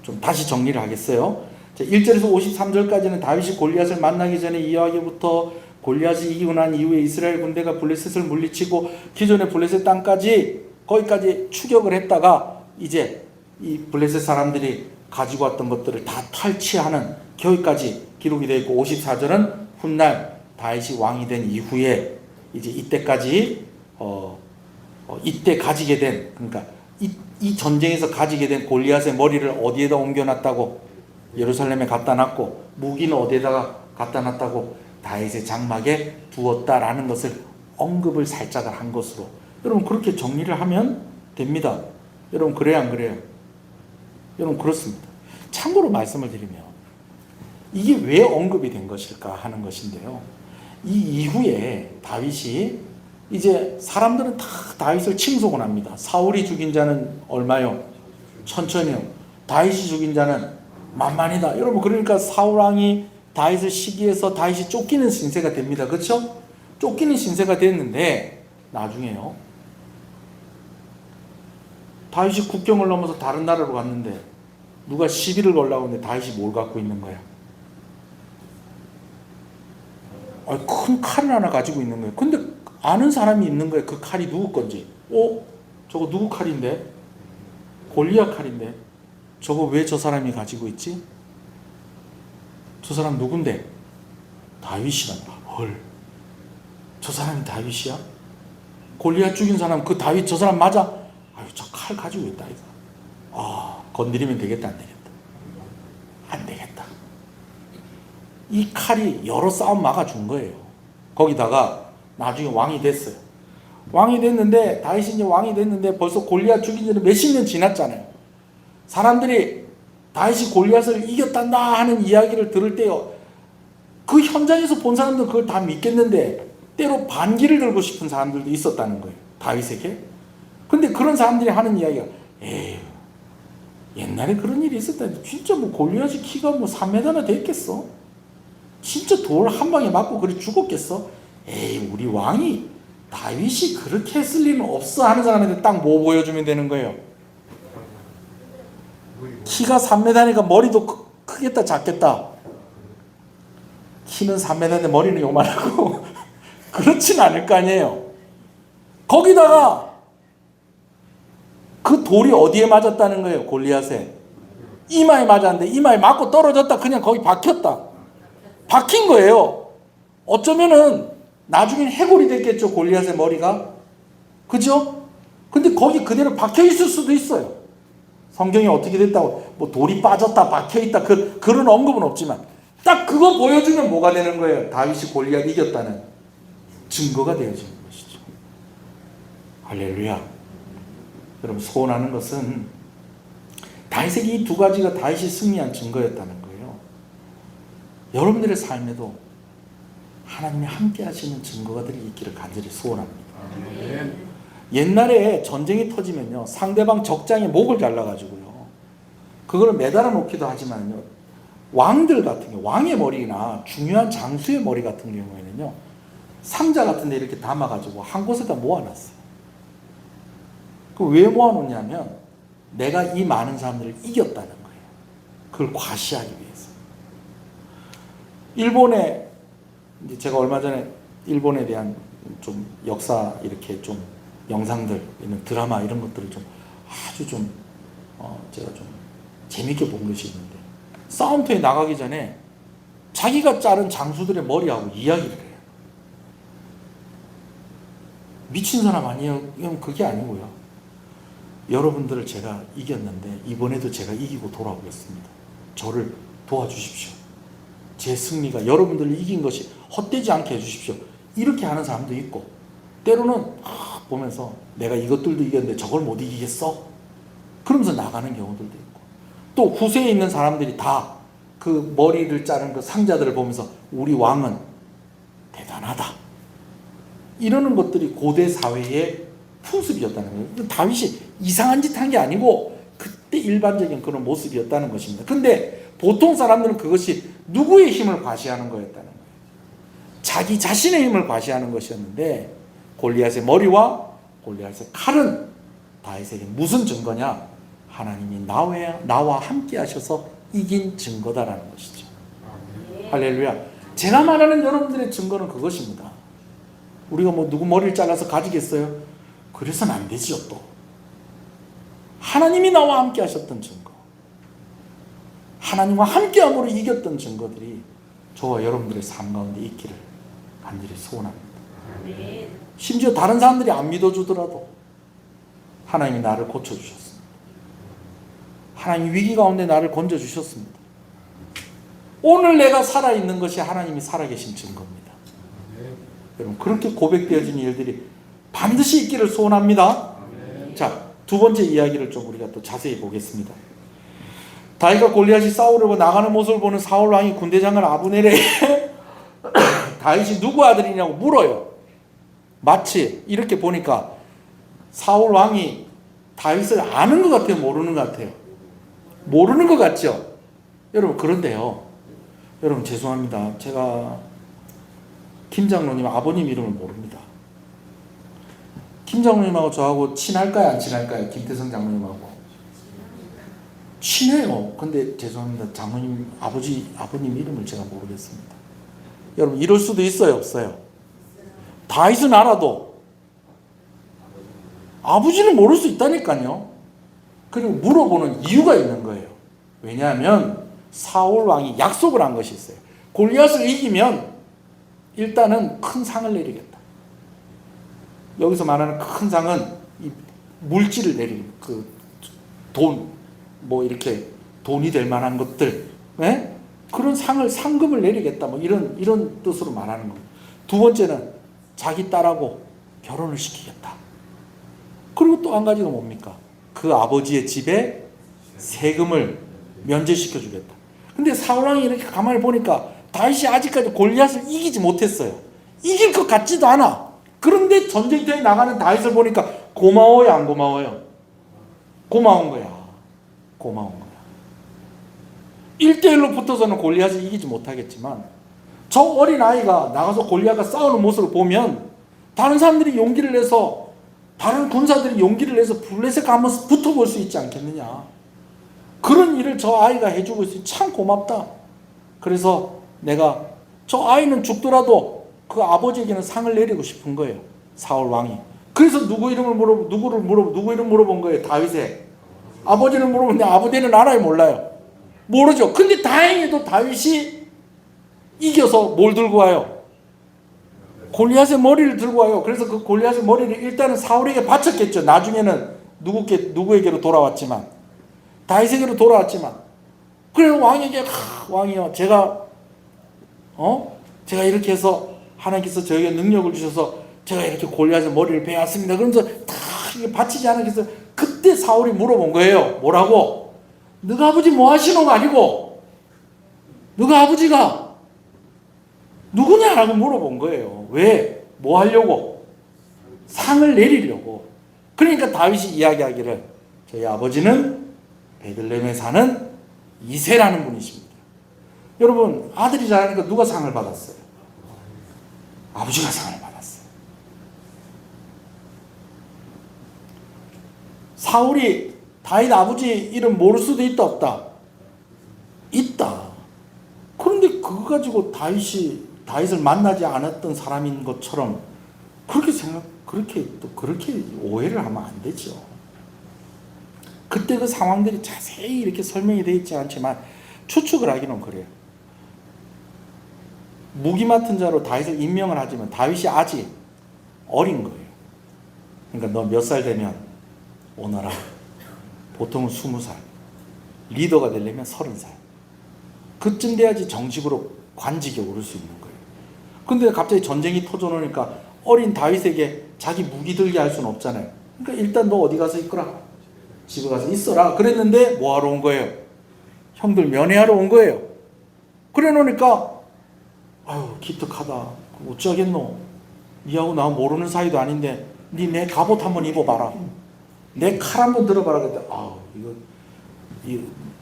Speaker 2: 좀 다시 정리를 하겠어요. 자, 1절에서 53절까지는 다윗이 골리앗을 만나기 전에 이야기부터 골리앗이 이기고 난 이후에 이스라엘 군대가 블레셋을 물리치고 기존의 블레셋 땅까지 거기까지 추격을 했다가 이제 이 블레셋 사람들이 가지고 왔던 것들을 다 탈취하는 거기까지 기록이 되어 있고, 54절은 훗날 다윗이 왕이 된 이후에 이제 이때까지 이때 가지게 된, 그러니까 이 전쟁에서 가지게 된 골리앗의 머리를 어디에다 옮겨놨다고? 예루살렘에 갖다 놨고, 무기는 어디에다가 갖다 놨다고? 다윗의 장막에 두었다라는 것을 언급을 살짝을 한 것으로, 여러분 그렇게 정리를 하면 됩니다. 여러분 그래요, 안 그래요? 여러분 그렇습니다. 참고로 말씀을 드리면 이게 왜 언급이 된 것일까 하는 것인데요, 이 이후에 다윗이 이제 사람들은 다 다윗을 칭송을 합니다. 사울이 죽인 자는 얼마요? 천천히요. 다윗이 죽인 자는 만만이다. 여러분 그러니까 사울 왕이 다윗을 시기해서 다윗이 쫓기는 신세가 됩니다. 그렇죠? 쫓기는 신세가 됐는데 나중에요, 다윗이 국경을 넘어서 다른 나라로 갔는데 누가 시비를 걸라고 하는데 다윗이 뭘 갖고 있는 거야? 큰 칼을 하나 가지고 있는 거예요. 근데 아는 사람이 있는 거예요. 그 칼이 누구 건지. 저거 누구 칼인데? 골리앗 칼인데 저거 왜 저 사람이 가지고 있지? 저 사람 누군데? 다윗이란다. 헐, 저 사람이 다윗이야? 골리앗 죽인 사람 그 다윗 저 사람 맞아? 아유, 저 칼 가지고 있다 이거. 건드리면 되겠다, 안 되겠다? 안 되겠다. 이 칼이 여러 싸움 막아준 거예요. 거기다가 나중에 왕이 됐어요. 왕이 됐는데, 다윗이 이제 왕이 됐는데 벌써 골리앗 죽인 지는 몇십 년 지났잖아요. 사람들이 다윗이 골리앗을 이겼단다 하는 이야기를 들을 때요, 그 현장에서 본 사람들은 그걸 다 믿겠는데 때로 반기를 들고 싶은 사람들도 있었다는 거예요, 다윗에게. 근데 그런 사람들이 하는 이야기가, 에휴, 옛날에 그런 일이 있었다. 진짜 뭐 골리앗이 키가 뭐 3m나 됐겠어? 진짜 돌 한 방에 맞고 그래 죽었겠어? 에이, 우리 왕이 다윗이 그렇게 했을 리는 없어 하는 사람한테 딱 뭐 보여주면 되는 거예요? 키가 3m니까 머리도 크겠다 작겠다? 키는 3m인데 머리는 요만하고 그렇진 않을 거 아니에요. 거기다가 그 돌이 어디에 맞았다는 거예요? 골리앗에 이마에 맞았는데 이마에 맞고 떨어졌다. 그냥 거기 박혔다. 박힌 거예요. 어쩌면은 나중에 해골이 됐겠죠, 골리앗의 머리가. 그죠? 근데 거기 그대로 박혀 있을 수도 있어요. 성경이 어떻게 됐다고 뭐 돌이 빠졌다 박혀 있다 그런 언급은 없지만 딱 그거 보여주면 뭐가 되는 거예요? 다윗이 골리앗 이겼다는 증거가 되어지는 것이죠. 할렐루야. 여러분 소원하는 것은 다윗에게 이 두 가지가 다윗이 승리한 증거였다는 거예요. 여러분들의 삶에도 하나님이 함께 하시는 증거가들이 있기를 간절히 소원합니다. 옛날에 전쟁이 터지면요, 상대방 적장에 목을 잘라가지고요, 그걸 매달아 놓기도 하지만요, 왕들 같은 경우, 왕의 머리나 중요한 장수의 머리 같은 경우에는요, 상자 같은 데 이렇게 담아가지고 한 곳에다 모아놨어요. 그 왜 모아놓냐면 내가 이 많은 사람들을 이겼다는 거예요. 그걸 과시하기 위해서. 일본에 이제 제가 얼마 전에 일본에 대한 좀 역사 이렇게 좀 영상들, 이런 드라마 이런 것들을 좀 아주 좀 제가 좀 재밌게 본 것이 있는데, 싸움터에 나가기 전에 자기가 자른 장수들의 머리하고 이야기를 해요. 미친 사람 아니에요? 이건 그게 아니고요. 여러분들을 제가 이겼는데 이번에도 제가 이기고 돌아오겠습니다. 저를 도와주십시오. 제 승리가 여러분들을 이긴 것이 헛되지 않게 해주십시오. 이렇게 하는 사람도 있고, 때로는 보면서 내가 이것들도 이겼는데 저걸 못 이기겠어? 그러면서 나가는 경우들도 있고, 또 후세에 있는 사람들이 다 그 머리를 자른 그 상자들을 보면서 우리 왕은 대단하다, 이러는 것들이 고대 사회의 풍습이었다는 거예요. 다윗이 이상한 짓 한 게 아니고 그때 일반적인 그런 모습이었다는 것입니다. 근데 보통 사람들은 그것이 누구의 힘을 과시하는 거였다는 거예요. 자기 자신의 힘을 과시하는 것이었는데, 골리앗의 머리와 골리앗의 칼은 다윗에게 무슨 증거냐? 하나님이 나와 함께 하셔서 이긴 증거다라는 것이죠. 할렐루야. 제가 말하는 여러분들의 증거는 그것입니다. 우리가 뭐 누구 머리를 잘라서 가지겠어요? 그래서는 안 되지요. 또 하나님이 나와 함께 하셨던 증거, 하나님과 함께함으로 이겼던 증거들이 저와 여러분들의 삶 가운데 있기를 간절히 소원합니다. 심지어 다른 사람들이 안 믿어주더라도 하나님이 나를 고쳐주셨습니다. 하나님이 위기 가운데 나를 건져주셨습니다. 오늘 내가 살아있는 것이 하나님이 살아계신 증거입니다. 여러분, 그렇게 고백되어진 일들이 반드시 있기를 소원합니다. 자, 두 번째 이야기를 좀 우리가 또 자세히 보겠습니다. 다윗과 골리앗이 싸우려고 나가는 모습을 보는 사울 왕이 군대장관 아브넬에게 다윗이 누구 아들이냐고 물어요. 마치 이렇게 보니까 사울 왕이 다윗을 아는 것 같아요, 모르는 것 같아요? 모르는 것 같죠? 여러분, 그런데요, 여러분 죄송합니다. 제가 김 장로님 아버님 이름을 모릅니다. 김 장로님하고 저하고 친할까요, 안 친할까요? 김태성 장로님하고 친해요. 근데 죄송합니다. 장로님 아버님 이름을 제가 모르겠습니다. 여러분, 이럴 수도 있어요, 없어요? 다윗은 알아도 아버지를 모를 수 있다니까요. 그리고 물어보는 이유가 있는 거예요. 왜냐하면 사울 왕이 약속을 한 것이 있어요. 골리앗을 이기면 일단은 큰 상을 내리겠다. 여기서 말하는 큰 상은 이 물질을 내리는 그 돈, 뭐 이렇게 돈이 될 만한 것들, 네? 그런 상금을 내리겠다. 뭐 이런 뜻으로 말하는 겁니다. 두 번째는 자기 딸하고 결혼을 시키겠다. 그리고 또 한 가지가 뭡니까? 그 아버지의 집에 세금을 면제시켜 주겠다. 근데 사울왕이 이렇게 가만히 보니까 다윗이 아직까지 골리앗을 이기지 못했어요. 이길 것 같지도 않아. 그런데 전쟁터에 나가는 다윗을 보니까 고마워요, 안 고마워요? 고마운 거야. 고마운 거야. 1대1로 붙어서는 골리앗을 이기지 못하겠지만, 저 어린 아이가 나가서 골리앗과 싸우는 모습을 보면 다른 사람들이 용기를 내서, 다른 군사들이 용기를 내서 블레셋과 한번 붙어볼 수 있지 않겠느냐. 그런 일을 저 아이가 해주고 있으니 참 고맙다. 그래서 내가 저 아이는 죽더라도 그 아버지에게는 상을 내리고 싶은 거예요, 사울 왕이. 그래서 누구 이름 물어본 거예요? 다윗의 아버지를 물어보는데 아버지는 알아요, 몰라요? 모르죠. 근데 다행히도 다윗이 이겨서 뭘 들고 와요? 골리앗의 머리를 들고 와요. 그래서 그 골리앗의 머리를 일단은 사울에게 바쳤겠죠. 나중에는 누구에게로 돌아왔지만, 다윗에게로 돌아왔지만, 그래서 왕에게, 왕이요, 제가 이렇게 해서 하나님께서 저에게 능력을 주셔서 제가 이렇게 골리앗의 머리를 베었습니다. 그러면서 다 이게 바치지 않겠어요. 그때 사울이 물어본 거예요. 뭐라고? 너가 아버지 뭐 하시노가 아니고 너가 아버지가 누구냐라고 물어본 거예요. 왜? 뭐 하려고? 상을 내리려고. 그러니까 다윗이 이야기하기를 저희 아버지는 베들레헴에 사는 이새라는 분이십니다. 여러분, 아들이 잘하니까 누가 상을 받았어요? 아버지가 상을 받았어요. 사울이 다윗 아버지 이름 모를 수도 있다, 없다? 있다. 그런데 그거 가지고 다윗을 만나지 않았던 사람인 것처럼 그렇게 오해를 하면 안 되죠. 그때 그 상황들이 자세히 이렇게 설명이 되어 있지 않지만 추측을 하기는 그래요. 무기 맡은 자로 다윗을 임명을 하지만 다윗이 아직 어린 거예요. 그러니까 너 몇 살 되면 오너라. 보통은 20살, 리더가 되려면 30살. 그쯤 돼야지 정식으로 관직에 오를 수 있는 거예요. 근데 갑자기 전쟁이 터져놓으니까 어린 다윗에게 자기 무기 들게 할 수는 없잖아요. 그러니까 일단 너 어디 가서 있거라. 집에 가서 있어라. 그랬는데 뭐하러 온 거예요? 형들 면회하러 온 거예요. 그래 놓으니까 아유 기특하다. 어쩌겠노. 니하고 나 모르는 사이도 아닌데 니 내 갑옷 한번 입어봐라. 내 칼 한번 들어봐라. 그랬더니 아우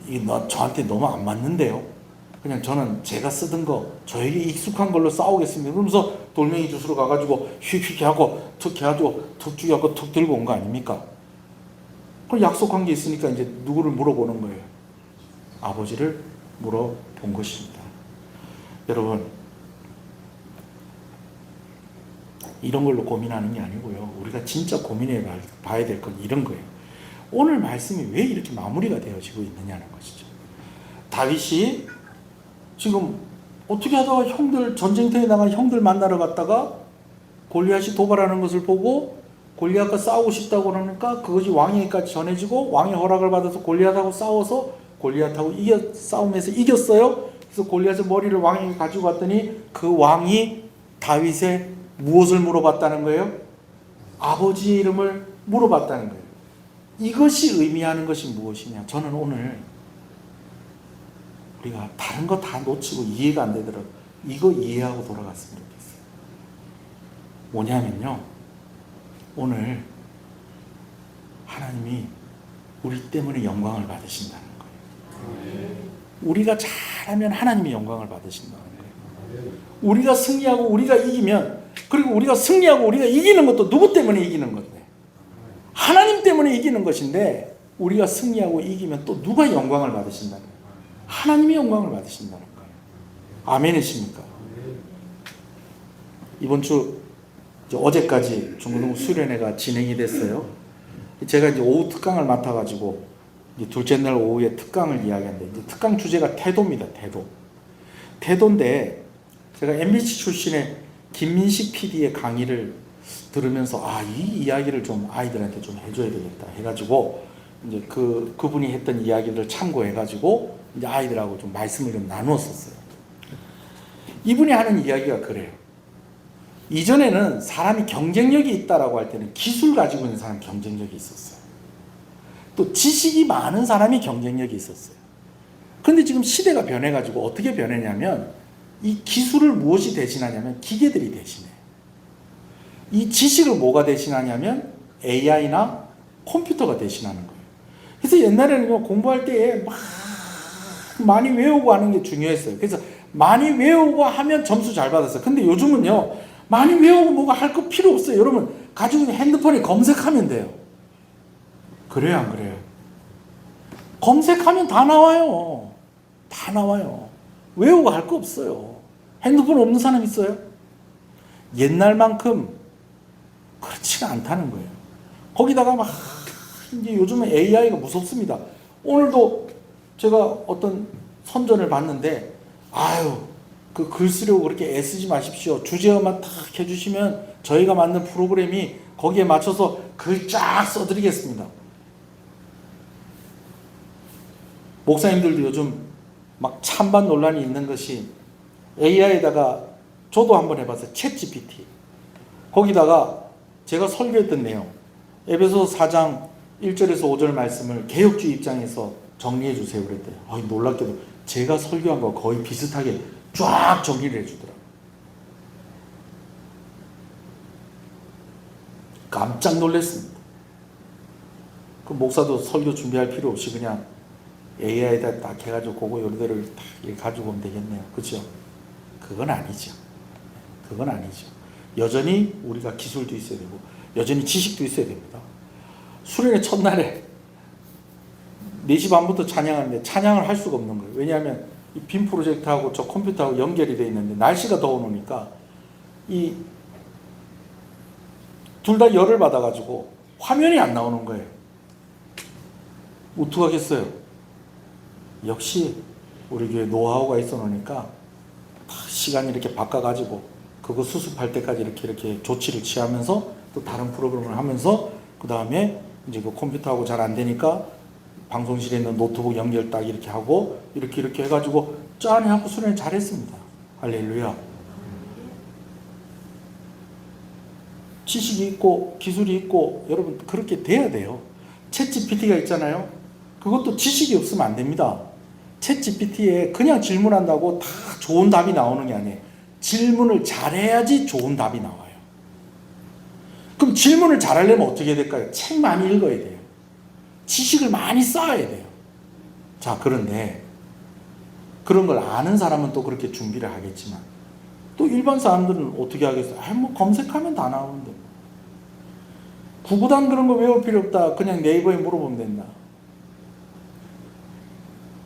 Speaker 2: 이거 저한테 너무 안 맞는데요. 그냥 저는 제가 쓰던 거 저에게 익숙한 걸로 싸우겠습니다. 그러면서 돌멩이 주스러 가가지고 휙휙 하고 툭 해가지고 툭 죽여갖고 툭 들고 온 거 아닙니까? 그럼 약속한 게 있으니까 이제 누구를 물어보는 거예요? 아버지를 물어본 것입니다. 여러분 이런 걸로 고민하는 게 아니고요. 우리가 진짜 고민해 봐야 될 건 이런 거예요. 오늘 말씀이 왜 이렇게 마무리가 되어지고 있느냐는 것이죠. 다윗이 지금 어떻게 하다가 형들 전쟁터에 나간 형들 만나러 갔다가 골리앗이 도발하는 것을 보고 골리앗과 싸우고 싶다고 그러니까 그것이 왕에게까지 전해지고 왕의 허락을 받아서 골리앗하고 싸워서 골리앗하고 싸움에서 이겼어요. 그래서 골리앗의 머리를 왕에게 가지고 갔더니 그 왕이 다윗의 무엇을 물어봤다는 거예요? 아버지의 이름을 물어봤다는 거예요. 이것이 의미하는 것이 무엇이냐? 저는 오늘 우리가 다른 거 다 놓치고 이해가 안 되더라도 이거 이해하고 돌아갔으면 좋겠어요. 뭐냐면요. 오늘 하나님이 우리 때문에 영광을 받으신다는 거예요. 우리가 잘하면 하나님이 영광을 받으신다는 거예요. 우리가 승리하고 우리가 이기면, 그리고 우리가 승리하고 우리가 이기는 것도 누구 때문에 이기는 건데? 하나님 때문에 이기는 것인데 우리가 승리하고 이기면 또 누가 영광을 받으신다는 거예요? 하나님이 영광을 받으신다는 거예요. 아멘이십니까? 이번 주 어제까지 중고등 수련회가 진행이 됐어요. 제가 이제 오후 특강을 맡아가지고 이제 둘째 날 오후에 특강을 이야기하는데 이제 특강 주제가 태도입니다. 태도인데 제가 MBC 출신의 김민식 PD의 강의를 들으면서 이 이야기를 좀 아이들한테 좀 해줘야 되겠다 해가지고 이제 그분이 했던 이야기를 참고해가지고 이제 아이들하고 좀 말씀을 좀 나누었었어요. 이분이 하는 이야기가 그래요. 이전에는 사람이 경쟁력이 있다라고 할 때는 기술 가지고 있는 사람이 경쟁력이 있었어요. 또 지식이 많은 사람이 경쟁력이 있었어요. 그런데 지금 시대가 변해가지고 어떻게 변했냐면 이 기술을 무엇이 대신하냐면 기계들이 대신해요. 이 지식을 뭐가 대신하냐면 AI나 컴퓨터가 대신하는 거예요. 그래서 옛날에는 공부할 때에 막 많이 외우고 하는 게 중요했어요. 그래서 많이 외우고 하면 점수 잘 받았어요. 근데 요즘은요, 많이 외우고 뭐가 할 거 필요 없어요. 여러분, 가지고 있는 핸드폰에 검색하면 돼요. 그래요, 안 그래요? 검색하면 다 나와요. 다 나와요. 외우고 할 거 없어요. 핸드폰 없는 사람 있어요? 옛날만큼 그렇지가 않다는 거예요. 거기다가 막 이제 요즘은 AI가 무섭습니다. 오늘도 제가 어떤 선전을 봤는데 그 글 쓰려고 그렇게 애쓰지 마십시오. 주제어만 탁 해주시면 저희가 만든 프로그램이 거기에 맞춰서 글 쫙 써드리겠습니다. 목사님들도 요즘 막 찬반 논란이 있는 것이 AI에다가 저도 한번 해봤어요. 챗GPT. 거기다가 제가 설교했던 내용 에베소서 4장 1절에서 5절 말씀을 개혁주의 입장에서 정리해 주세요 그랬더니 놀랍게도 제가 설교한 거 거의 비슷하게 쫙 정리를 해주더라고요. 깜짝 놀랐습니다. 그 목사도 설교 준비할 필요 없이 그냥 AI에다 딱 해가지고 그거 요리대로 딱 가지고 오면 되겠네요. 그렇죠? 그건 아니죠. 그건 아니죠. 여전히 우리가 기술도 있어야 되고 여전히 지식도 있어야 됩니다. 수련회 첫날에 4시 반부터 찬양하는데 찬양을 할 수가 없는 거예요. 왜냐하면 이 빔 프로젝트하고 저 컴퓨터하고 연결이 되어 있는데 날씨가 더워 놓으니까 이 둘 다 열을 받아가지고 화면이 안 나오는 거예요. 어떡하겠어요? 역시 우리 교회 노하우가 있어 놓으니까 시간이 이렇게 바꿔가지고 그거 수습할 때까지 이렇게 조치를 취하면서 또 다른 프로그램을 하면서 그 다음에 이제 그 컴퓨터하고 잘 안 되니까 방송실에 있는 노트북 연결 딱 이렇게 하고 이렇게 해가지고 짠 해갖고 수련회 잘했습니다. 할렐루야. 지식이 있고 기술이 있고 여러분 그렇게 돼야 돼요. 챗 GPT가 있잖아요. 그것도 지식이 없으면 안 됩니다. 챗 GPT에 그냥 질문한다고 다 좋은 답이 나오는 게 아니에요. 질문을 잘해야지 좋은 답이 나와요. 그럼 질문을 잘하려면 어떻게 해야 될까요? 책 많이 읽어야 돼요. 지식을 많이 쌓아야 돼요. 자, 그런데 그런 걸 아는 사람은 또 그렇게 준비를 하겠지만 또 일반 사람들은 어떻게 하겠어요? 뭐 검색하면 다 나오는데 구구단 그런 거 외울 필요 없다. 그냥 네이버에 물어보면 된다.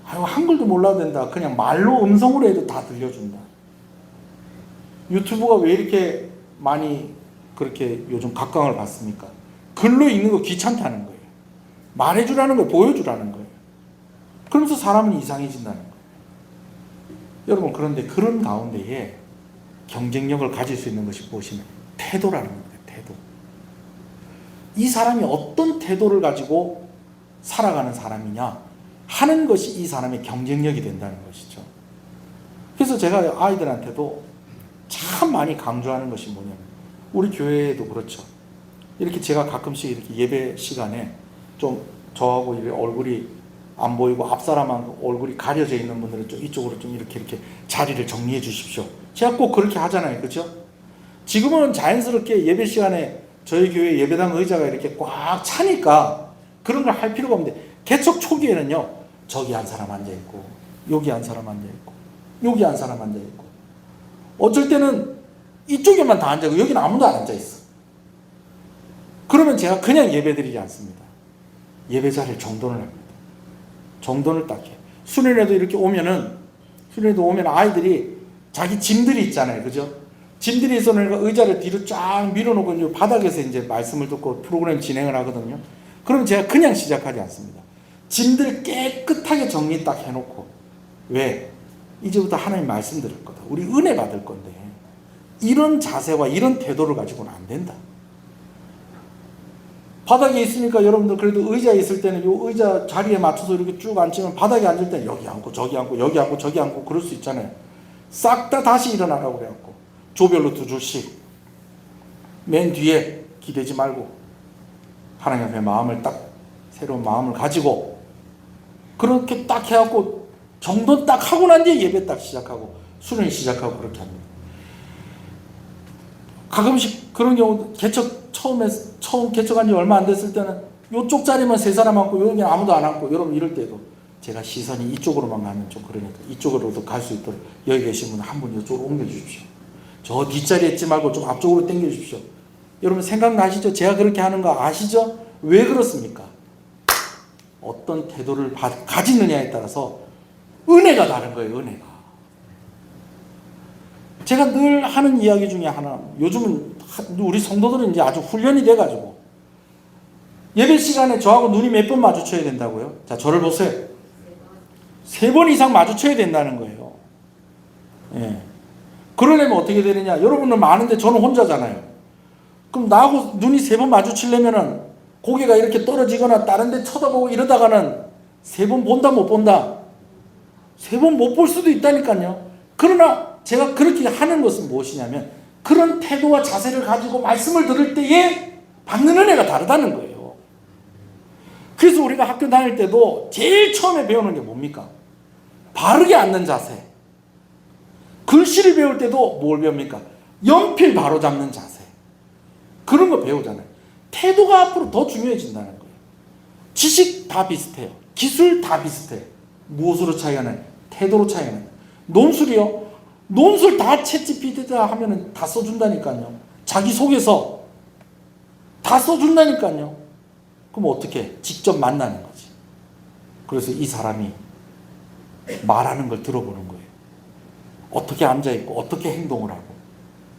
Speaker 2: 한글도 몰라도 된다. 그냥 말로 음성으로 해도 다 들려준다. 유튜브가 왜 이렇게 많이 그렇게 요즘 각광을 받습니까? 글로 읽는 거 귀찮다는 거예요. 말해주라는 거예요. 보여주라는 거예요. 그러면서 사람은 이상해진다는 거예요. 여러분, 그런데 그런 가운데에 경쟁력을 가질 수 있는 것이 무엇이냐? 태도라는 겁니다. 태도. 이 사람이 어떤 태도를 가지고 살아가는 사람이냐 하는 것이 이 사람의 경쟁력이 된다는 것이죠. 그래서 제가 아이들한테도 참 많이 강조하는 것이 뭐냐면 우리 교회에도 그렇죠. 이렇게 제가 가끔씩 이렇게 예배 시간에 좀 저하고 얼굴이 안 보이고 앞사람하고 얼굴이 가려져 있는 분들은 좀 이쪽으로 좀 이렇게 자리를 정리해 주십시오. 제가 꼭 그렇게 하잖아요. 그죠? 지금은 자연스럽게 예배 시간에 저희 교회 예배당 의자가 이렇게 꽉 차니까 그런 걸 할 필요가 없는데 개척 초기에는요. 저기 한 사람 앉아있고 여기 한 사람 앉아있고 여기 한 사람 앉아있고 어쩔 때는 이쪽에만 다 앉아있고 여기는 아무도 안 앉아있어. 그러면 제가 그냥 예배드리지 않습니다. 예배 자리를 정돈을 합니다. 정돈을 딱 해요. 수련회도 이렇게 오면은 수련회도 오면 아이들이 자기 짐들이 있잖아요. 그죠? 짐들이 있어서 의자를 뒤로 쫙 밀어놓고 바닥에서 이제 말씀을 듣고 프로그램 진행을 하거든요. 그럼 제가 그냥 시작하지 않습니다. 짐들 깨끗하게 정리 딱 해놓고 왜? 이제부터 하나님 말씀 들을 거다. 우리 은혜 받을 건데 이런 자세와 이런 태도를 가지고는 안 된다. 바닥에 있으니까 여러분들 그래도 의자에 있을 때는 이 의자 자리에 맞춰서 이렇게 쭉 앉으면 바닥에 앉을 때는 여기 앉고 저기 앉고 여기 앉고 저기 앉고 그럴 수 있잖아요. 싹 다 다시 일어나라고 그래갖고 조별로 2줄씩 맨 뒤에 기대지 말고 하나님 앞에 마음을 딱 새로운 마음을 가지고 그렇게 딱 해갖고 정돈 딱 하고 난 뒤에 예배 딱 시작하고 수련회 시작하고 그렇게 합니다. 가끔씩 그런 경우 처음 개척한 지 얼마 안 됐을 때는 이쪽 자리만 3사람 앉고 여기는 아무도 안 앉고 여러분 이럴 때도 제가 시선이 이쪽으로만 가면 좀 그러니까 이쪽으로도 갈 수 있도록 여기 계신 분 한 분 이쪽으로 옮겨 주십시오. 저 뒷자리에 있지 말고 좀 앞쪽으로 당겨 주십시오. 여러분 생각나시죠? 제가 그렇게 하는 거 아시죠? 왜 그렇습니까? 어떤 태도를 가지느냐에 따라서 은혜가 다른 거예요. 은혜가. 제가 늘 하는 이야기 중에 하나, 요즘은 우리 성도들은 이제 아주 훈련이 돼가지고 예배 시간에 저하고 눈이 몇 번 마주쳐야 된다고요? 자, 저를 보세요. 3번 이상 마주쳐야 된다는 거예요. 예. 그러려면 어떻게 되느냐? 여러분은 많은데 저는 혼자잖아요. 그럼 나하고 눈이 3번 마주치려면은 고개가 이렇게 떨어지거나 다른 데 쳐다보고 이러다가는 3번 본다 못 본다? 3번 못 볼 수도 있다니까요. 그러나 제가 그렇게 하는 것은 무엇이냐면 그런 태도와 자세를 가지고 말씀을 들을 때에 받는 은혜가 다르다는 거예요. 그래서 우리가 학교 다닐 때도 제일 처음에 배우는 게 뭡니까? 바르게 앉는 자세. 글씨를 배울 때도 뭘 배웁니까? 연필 바로 잡는 자세. 그런 거 배우잖아요. 태도가 앞으로 더 중요해진다는 거예요. 지식 다 비슷해요. 기술 다 비슷해요. 무엇으로 차이가 나요? 태도로 차이가 나요. 논술이요? 논술 다 챗GPT다 하면은 다 써준다니까요. 자기소개서 다 써준다니까요. 그럼 어떻게? 직접 만나는 거지. 그래서 이 사람이 말하는 걸 들어보는 거예요. 어떻게 앉아있고 어떻게 행동을 하고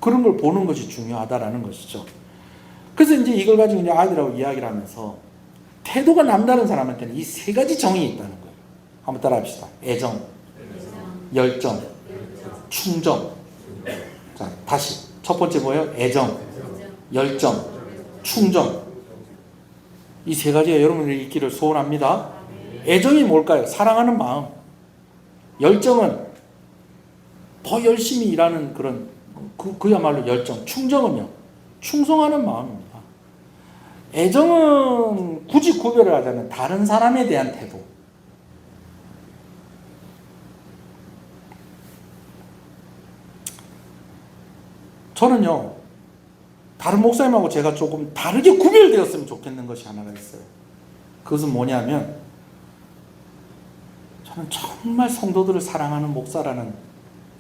Speaker 2: 그런 걸 보는 것이 중요하다라는 것이죠. 그래서 이제 이걸 가지고 이제 아이들하고 이야기를 하면서 태도가 남다른 사람한테는 이 3가지 정이 있다는 거예요. 한번 따라 합시다. 애정, 열정, 충정. 자, 다시. 첫 번째 뭐예요? 애정, 열정, 충정. 이 3가지가 여러분들이 있기를 소원합니다. 애정이 뭘까요? 사랑하는 마음. 열정은 더 열심히 일하는 그런 그야말로 열정. 충정은요, 충성하는 마음입니다. 애정은 굳이 구별을 하자면 다른 사람에 대한 태도. 저는요, 다른 목사님하고 제가 조금 다르게 구별되었으면 좋겠는 것이 하나가 있어요. 그것은 뭐냐면, 저는 정말 성도들을 사랑하는 목사라는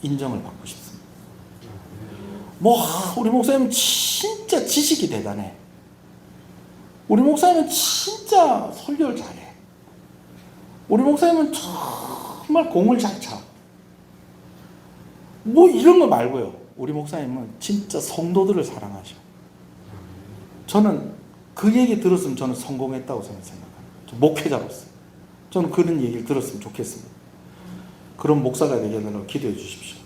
Speaker 2: 인정을 받고 싶습니다. 우리 목사님은 진짜 지식이 대단해. 우리 목사님은 진짜 설교를 잘해. 우리 목사님은 정말 공을 잘 차. 이런 거 말고요. 우리 목사님은 진짜 성도들을 사랑하셔. 저는 그 얘기 들었으면 저는 성공했다고 생각합니다. 목회자로서. 저는 그런 얘기를 들었으면 좋겠습니다. 그런 목사가 되겠다고 기도해 주십시오.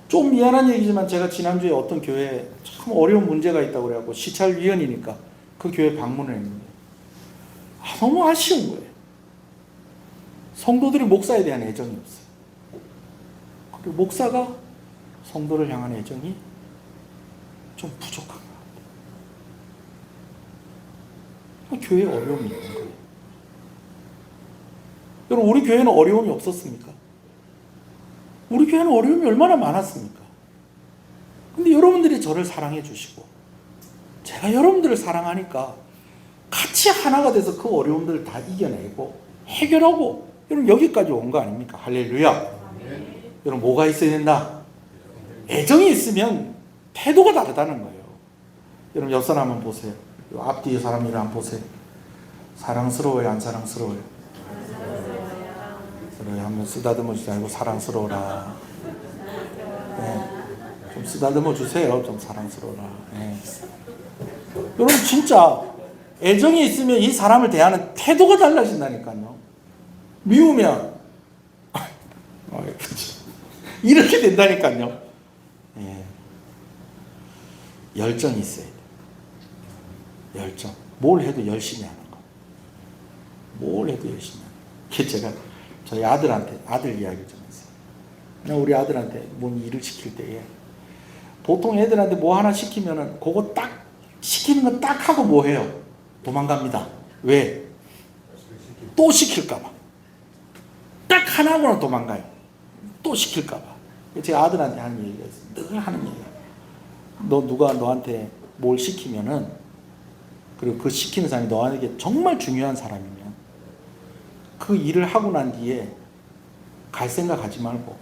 Speaker 2: 좀 미안한 얘기지만 제가 지난주에 어떤 교회에 참 어려운 문제가 있다고 그래갖고 시찰위원이니까 그 교회 방문을 했는데 너무 아쉬운 거예요. 성도들이 목사에 대한 애정이 없어요. 그리고 목사가 성도를 향한 애정이 좀 부족한 것 같아요. 교회에 어려움이 있는 거예요. 여러분, 우리 교회는 어려움이 없었습니까? 우리 교회는 어려움이 얼마나 많았습니까? 근데 여러분들이 저를 사랑해 주시고 제가 여러분들을 사랑하니까 같이 하나가 돼서 그 어려움들을 다 이겨내고 해결하고 여러분 여기까지 온 거 아닙니까? 할렐루야. 여러분, 뭐가 있어야 된다? 애정이 있으면 태도가 다르다는 거예요. 여러분, 옆 사람 한번 보세요. 앞뒤에 사람이랑 한번 보세요. 사랑스러워요, 안 사랑스러워요? 그래, 한번 쓰다듬어 주지 말고 사랑스러워라. 네. 좀 쓰다듬어 주세요. 좀 사랑스러워라. 네. 여러분, 진짜 애정이 있으면 이 사람을 대하는 태도가 달라진다니까요. 미우면 이렇게 된다니까요. 네. 열정이 있어야 돼요. 열정. 뭘 해도 열심히 하는 거. 뭘 해도 열심히 하는 거. 제가 저희 아들한테 아들 이야기 좀 했어요. 우리 아들한테 뭔 일을 시킬 때에 보통 애들한테 뭐 하나 시키면은 그거 딱 시키는 거 딱 하고 뭐 해요? 도망갑니다. 왜? 또 시킬까봐. 딱 하나 하고는 도망가요. 또 시킬까봐. 제가 아들한테 하는 얘기가 있어요. 늘 하는 얘기야. 누가 너한테 뭘 시키면은, 그리고 그 시키는 사람이 너한테 정말 중요한 사람이면 그 일을 하고 난 뒤에 갈 생각 하지 말고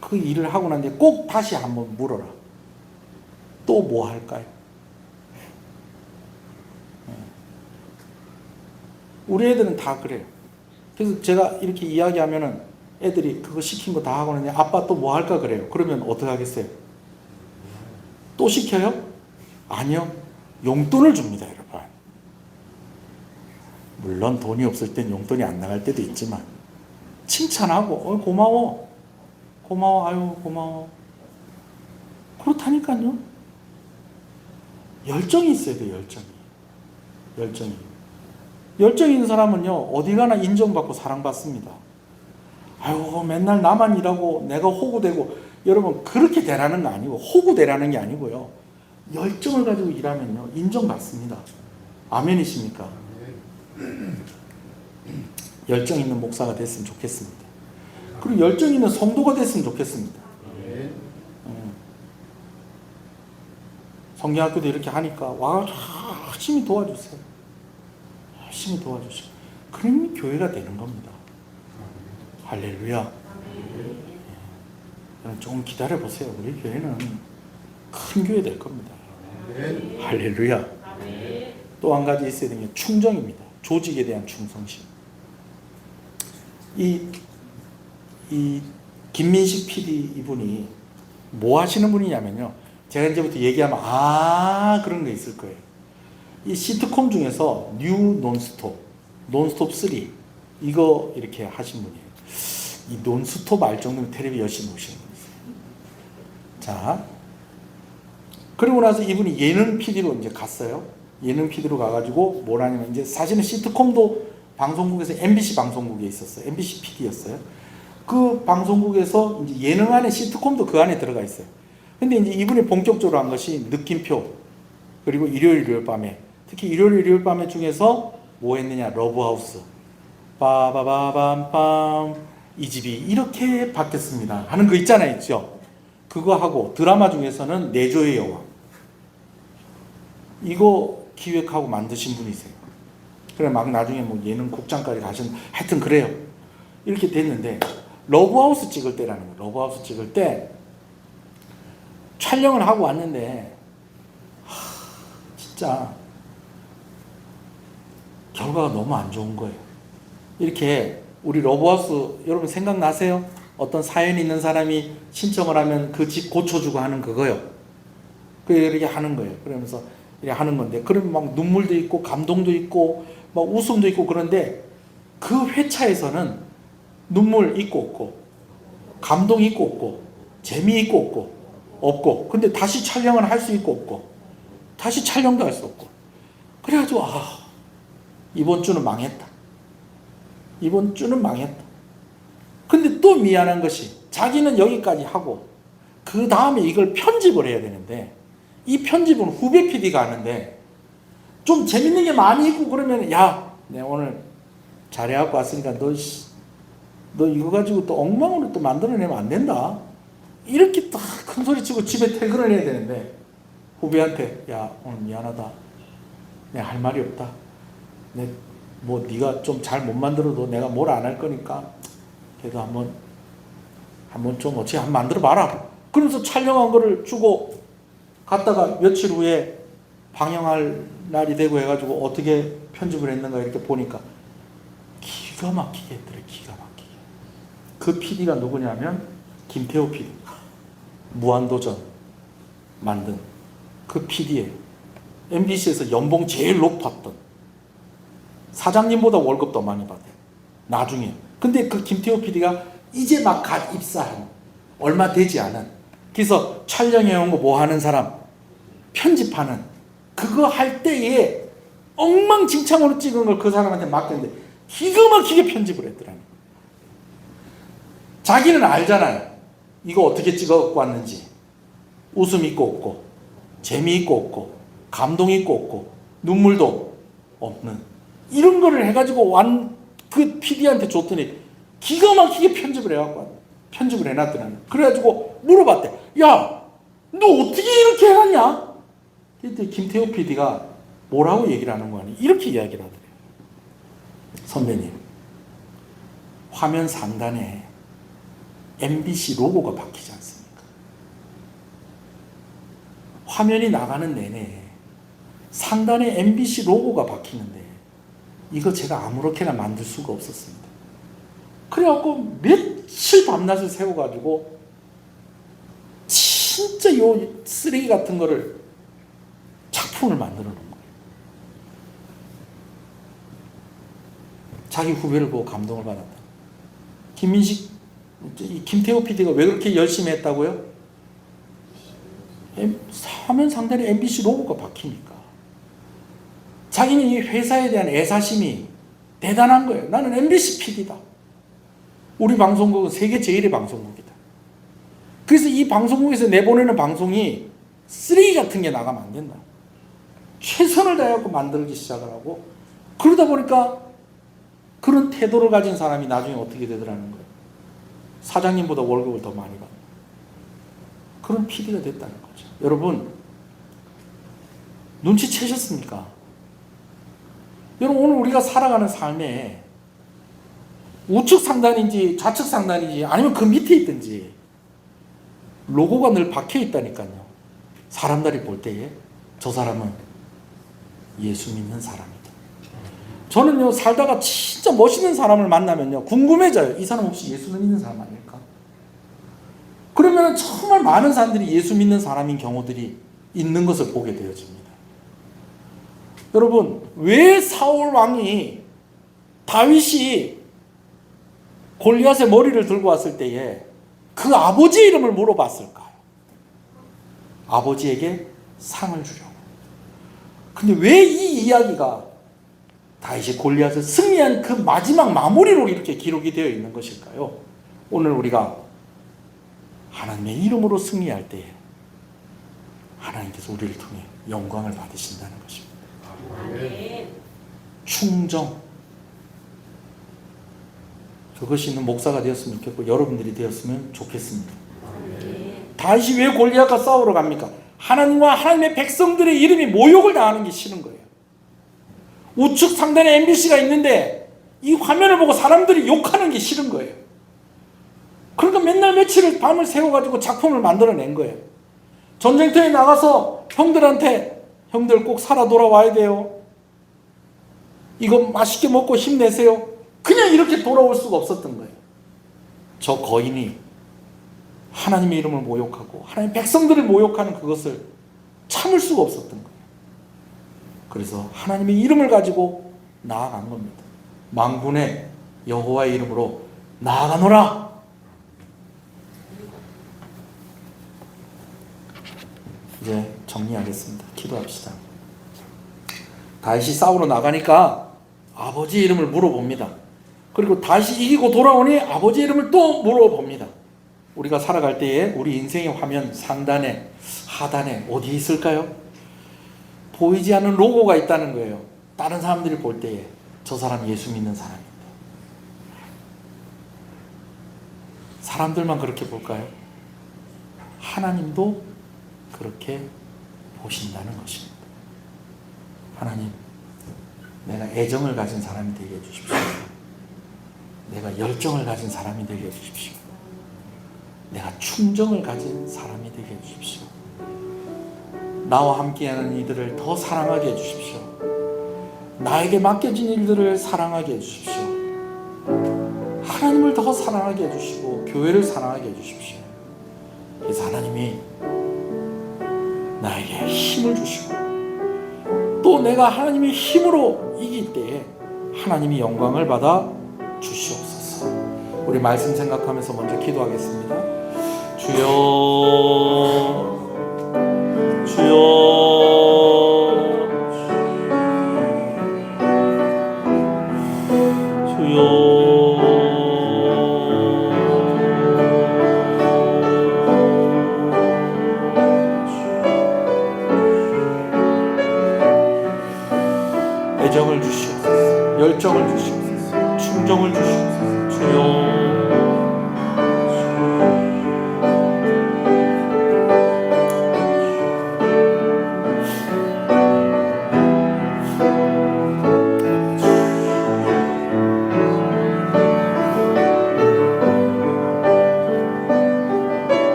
Speaker 2: 그 일을 하고 난 뒤에 꼭 다시 한번 물어라. 또 뭐 할까요? 우리 애들은 다 그래요. 그래서 제가 이렇게 이야기하면은 애들이 그거 시킨 거 다 하고 나니 아빠 또 뭐 할까 그래요. 그러면 어떻게 하겠어요? 또 시켜요? 아니요. 용돈을 줍니다, 여러분. 물론 돈이 없을 땐 용돈이 안 나갈 때도 있지만 칭찬하고 고마워. 고마워. 아유, 고마워. 그렇다니까요. 열정이 있어야 돼요, 열정이. 열정 있는 사람은요, 어디 가나 인정받고 사랑받습니다. 아유, 맨날 나만 일하고 내가 호구되고, 여러분, 그렇게 되라는 거 아니고, 호구되라는 게 아니고요. 열정을 가지고 일하면요, 인정받습니다. 아멘이십니까? 열정 있는 목사가 됐으면 좋겠습니다. 그리고 열정 있는 성도가 됐으면 좋겠습니다. 성경학교도 이렇게 하니까 와, 열심히 도와주세요. 열심히 도와주시고, 그러면 교회가 되는 겁니다. 할렐루야. 조금 기다려 보세요. 우리 교회는 큰 교회 될 겁니다. 할렐루야. 또 한 가지 있어야 되는 게 충정입니다. 조직에 대한 충성심. 이 김민식 PD 이분이 뭐 하시는 분이냐면요, 제가 이제부터 얘기하면 그런 거 있을 거예요. 이 시트콤 중에서 뉴 논스톱 3 이거 이렇게 하신 분이에요. 이 논스톱 알 정도면 텔레비 열심히 보시는 분이세요. 자, 그리고 나서 이분이 예능 PD로 이제 갔어요. 예능 PD로 가가지고 뭘 하냐면, 이제 사실은 시트콤도 방송국에서 MBC 방송국에 있었어요. MBC PD였어요. 그 방송국에서 이제 예능 안에 시트콤도 그 안에 들어가 있어요. 근데 이제 이분이 본격적으로 한 것이 느낌표, 그리고 일요일 밤에, 특히 일요일 밤에 중에서 뭐 했느냐, 러브하우스, 빠바바밤빰, 이 집이 이렇게 바뀌었습니다 하는 거 있잖아요, 있죠? 그거 하고 드라마 중에서는 내조의 여왕, 이거 기획하고 만드신 분이세요. 그래 막 나중에 뭐 예능 국장까지 가셨는데 하여튼 그래요. 이렇게 됐는데 러브하우스 찍을 때라는 거예요. 러브하우스 찍을 때 촬영을 하고 왔는데 진짜 결과가 너무 안 좋은 거예요. 이렇게 우리 러브하우스 여러분 생각나세요? 어떤 사연 있는 사람이 신청을 하면 그 집 고쳐주고 하는 그거요. 이렇게 하는 거예요. 그러면서 이렇게 하는 건데, 그러면 막 눈물도 있고 감동도 있고 막 웃음도 있고, 그런데 그 회차에서는 눈물 있고 없고, 감동 있고 없고, 재미 있고 없고, 근데 다시 촬영을 할 수 있고 없고, 다시 촬영도 할 수 없고, 그래가지고 이번 주는 망했다. 이번 주는 망했다. 근데 또 미안한 것이 자기는 여기까지 하고 그 다음에 이걸 편집을 해야 되는데, 이 편집은 후배 PD가 하는데 좀 재밌는 게 많이 있고 그러면 야, 내가 오늘 잘해갖고 왔으니까 너 이거 가지고 또 엉망으로 또 만들어내면 안 된다. 이렇게 딱 큰 소리 치고 집에 퇴근을 해야 되는데, 후배한테 야, 오늘 미안하다. 내가 할 말이 없다. 네가 좀 잘 못 만들어도 내가 뭘 안 할 거니까 그래도 한번 좀 어떻게 한번 만들어 봐라. 그러면서 촬영한 거를 주고 갔다가 며칠 후에 방영할 날이 되고 해가지고 어떻게 편집을 했는가 이렇게 보니까 기가 막히게 했더래. 기가 막히게. 그 PD가 누구냐면 김태호 PD. 무한도전 만든 그 PD예요. MBC에서 연봉 제일 높았던, 사장님보다 월급 더 많이 받아요. 나중에. 근데 그 김태호 PD가 이제 막 갓 입사한, 얼마 되지 않은, 그래서 촬영해온 거 뭐 하는 사람, 편집하는, 그거 할 때에 엉망진창으로 찍은 걸 그 사람한테 맡겼는데 기가 막히게 편집을 했더라니. 자기는 알잖아요. 이거 어떻게 찍어갖고 왔는지. 웃음 있고 없고, 재미 있고 없고, 감동 있고 없고, 눈물도 없는 이런 거를 해가지고 그 PD한테 줬더니 기가 막히게 편집을 해놨더라니. 그래가지고 물어봤대. 야, 너 어떻게 이렇게 해놨냐? 그때 김태호 PD가 뭐라고 얘기를 하는 거 아니? 이렇게 이야기를 하더래요. 선배님, 화면 상단에 MBC 로고가 박히지 않습니까? 화면이 나가는 내내 상단에 MBC 로고가 박히는데 이거 제가 아무렇게나 만들 수가 없었습니다. 그래갖고 며칠 밤낮을 세워가지고 진짜 요 쓰레기 같은 거를 작품을 만들어 놓은 거예요. 자기 후배를 보고 감동을 받았다. 김태호 PD가 왜 그렇게 열심히 했다고요? 화면 상단에 MBC 로고가 박히니까. 자기는 이 회사에 대한 애사심이 대단한 거예요. 나는 MBC PD다. 우리 방송국은 세계 제일의 방송국이다. 그래서 이 방송국에서 내보내는 방송이 쓰레기 같은 게 나가면 안 된다. 최선을 다해서 만들기 시작을 하고, 그러다 보니까 그런 태도를 가진 사람이 나중에 어떻게 되더라는 거예요. 사장님보다 월급을 더 많이 받는 그런 PD가 됐다는 거죠. 여러분, 눈치채셨습니까? 여러분, 오늘 우리가 살아가는 삶에 우측 상단인지 좌측 상단인지 아니면 그 밑에 있든지 로고가 늘 박혀 있다니까요. 사람들이 볼 때에 저 사람은 예수 믿는 사람이다. 저는요, 살다가 진짜 멋있는 사람을 만나면요, 궁금해져요. 이 사람 혹시 예수 믿는 사람 아닐까? 그러면 정말 많은 사람들이 예수 믿는 사람인 경우들이 있는 것을 보게 되어집니다. 여러분, 왜 사울 왕이, 다윗이 골리앗의 머리를 들고 왔을 때에 그 아버지의 이름을 물어봤을까요? 아버지에게 상을 주려고. 근데 왜 이 이야기가 다윗이 골리앗을 승리한 그 마지막 마무리로 이렇게 기록이 되어 있는 것일까요? 오늘 우리가 하나님의 이름으로 승리할 때에 하나님께서 우리를 통해 영광을 받으신다는 것입니다. 충정, 그것이 있는 목사가 되었으면 좋겠고 여러분들이 되었으면 좋겠습니다. 다윗이 왜 골리앗과 싸우러 갑니까? 하나님과 하나님의 백성들의 이름이 모욕을 당하는 게 싫은 거예요. 우측 상단에 MBC가 있는데 이 화면을 보고 사람들이 욕하는 게 싫은 거예요. 그러니까 맨날 며칠을 밤을 새워가지고 작품을 만들어낸 거예요. 전쟁터에 나가서 형들한테 형들 꼭 살아 돌아와야 돼요. 이거 맛있게 먹고 힘내세요. 그냥 이렇게 돌아올 수가 없었던 거예요. 저 거인이 하나님의 이름을 모욕하고 하나님의 백성들을 모욕하는 그것을 참을 수가 없었던 거예요. 그래서 하나님의 이름을 가지고 나아간 겁니다. 만군의 여호와의 이름으로 나아가노라. 이제 정리하겠습니다. 기도합시다. 다윗이 싸우러 나가니까 아버지 이름을 물어봅니다. 그리고 다시 이기고 돌아오니 아버지 이름을 또 물어봅니다. 우리가 살아갈 때에 우리 인생의 화면 상단에 하단에 어디에 있을까요? 보이지 않는 로고가 있다는 거예요. 다른 사람들이 볼 때에 저 사람 예수 믿는 사람인데 사람들만 그렇게 볼까요? 하나님도 그렇게 보신다는 것입니다. 하나님, 내가 애정을 가진 사람이 되게 해주십시오. 내가 열정을 가진 사람이 되게 해주십시오. 내가 충정을 가진 사람이 되게 해주십시오. 나와 함께하는 이들을 더 사랑하게 해주십시오. 나에게 맡겨진 일들을 사랑하게 해주십시오. 하나님을 더 사랑하게 해주시고 교회를 사랑하게 해주십시오. 그래서 하나님이 나에게 힘을 주시고 또 내가 하나님의 힘으로 이길 때에 하나님이 영광을 받아 주시옵소서. 우리 말씀 생각하면서 먼저 기도하겠습니다. 주여, 주여, 주여. 애정을 주시옵소서. 열정을 주시옵소서. 충정을 주시옵소서. 주여.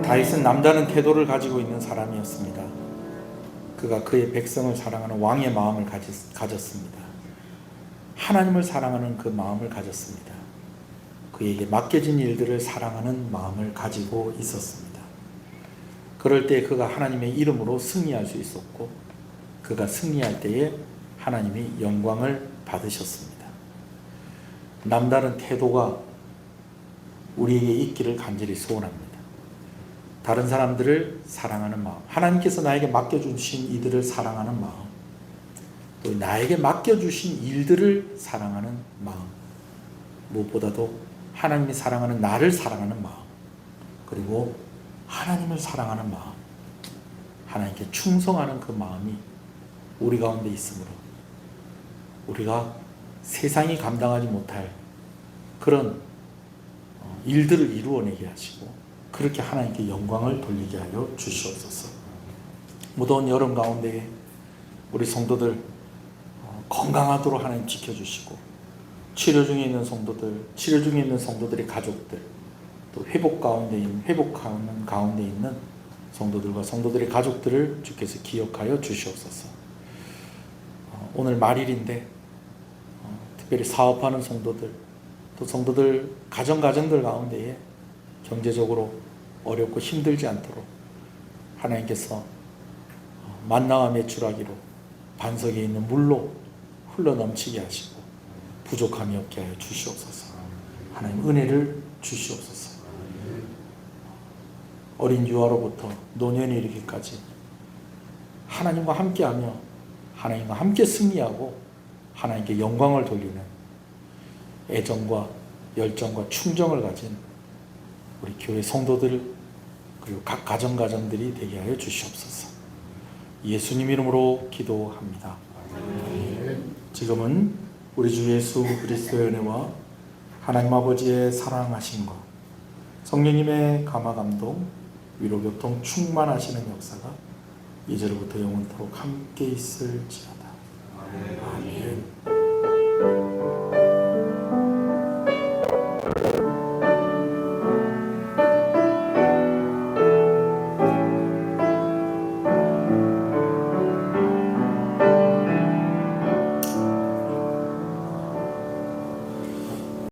Speaker 2: 다윗은 남다른 태도를 가지고 있는 사람이었습니다. 그가 그의 백성을 사랑하는 왕의 마음을 가졌습니다. 하나님을 사랑하는 그 마음을 가졌습니다. 그에게 맡겨진 일들을 사랑하는 마음을 가지고 있었습니다. 그럴 때 그가 하나님의 이름으로 승리할 수 있었고 그가 승리할 때에 하나님이 영광을 받으셨습니다. 남다른 태도가 우리에게 있기를 간절히 소원합니다. 다른 사람들을 사랑하는 마음, 하나님께서 나에게 맡겨주신 이들을 사랑하는 마음, 또 나에게 맡겨주신 일들을 사랑하는 마음, 무엇보다도 하나님이 사랑하는 나를 사랑하는 마음, 그리고 하나님을 사랑하는 마음, 하나님께 충성하는 그 마음이 우리 가운데 있으므로 우리가 세상이 감당하지 못할 그런 일들을 이루어내게 하시고 그렇게 하나님께 영광을 돌리게 하여 주시옵소서. 무더운 여름 가운데 우리 성도들 건강하도록 하나님 지켜주시고 치료 중에 있는 성도들, 치료 중에 있는 성도들의 가족들, 또 회복하는 가운데 있는 성도들과 성도들의 가족들을 주께서 기억하여 주시옵소서. 오늘 말일인데 특별히 사업하는 성도들, 또 성도들 가정들 가운데에 경제적으로 어렵고 힘들지 않도록 하나님께서 만나와 메추라기로 반석에 있는 물로 흘러넘치게 하시고 부족함이 없게 하여 주시옵소서. 하나님 은혜를 주시옵소서. 어린 유아로부터 노년에 이르기까지 하나님과 함께하며 하나님과 함께 승리하고 하나님께 영광을 돌리는 애정과 열정과 충정을 가진 우리 교회 성도들 그리고 각 가정들이 되게 하여 주시옵소서. 예수님 이름으로 기도합니다. 지금은 우리 주 예수 그리스도의 은혜와 하나님 아버지의 사랑하심과 성령님의 감화 감동 위로 교통 충만하시는 역사가 이제로부터 영원토록 함께 있을지어다. 아멘.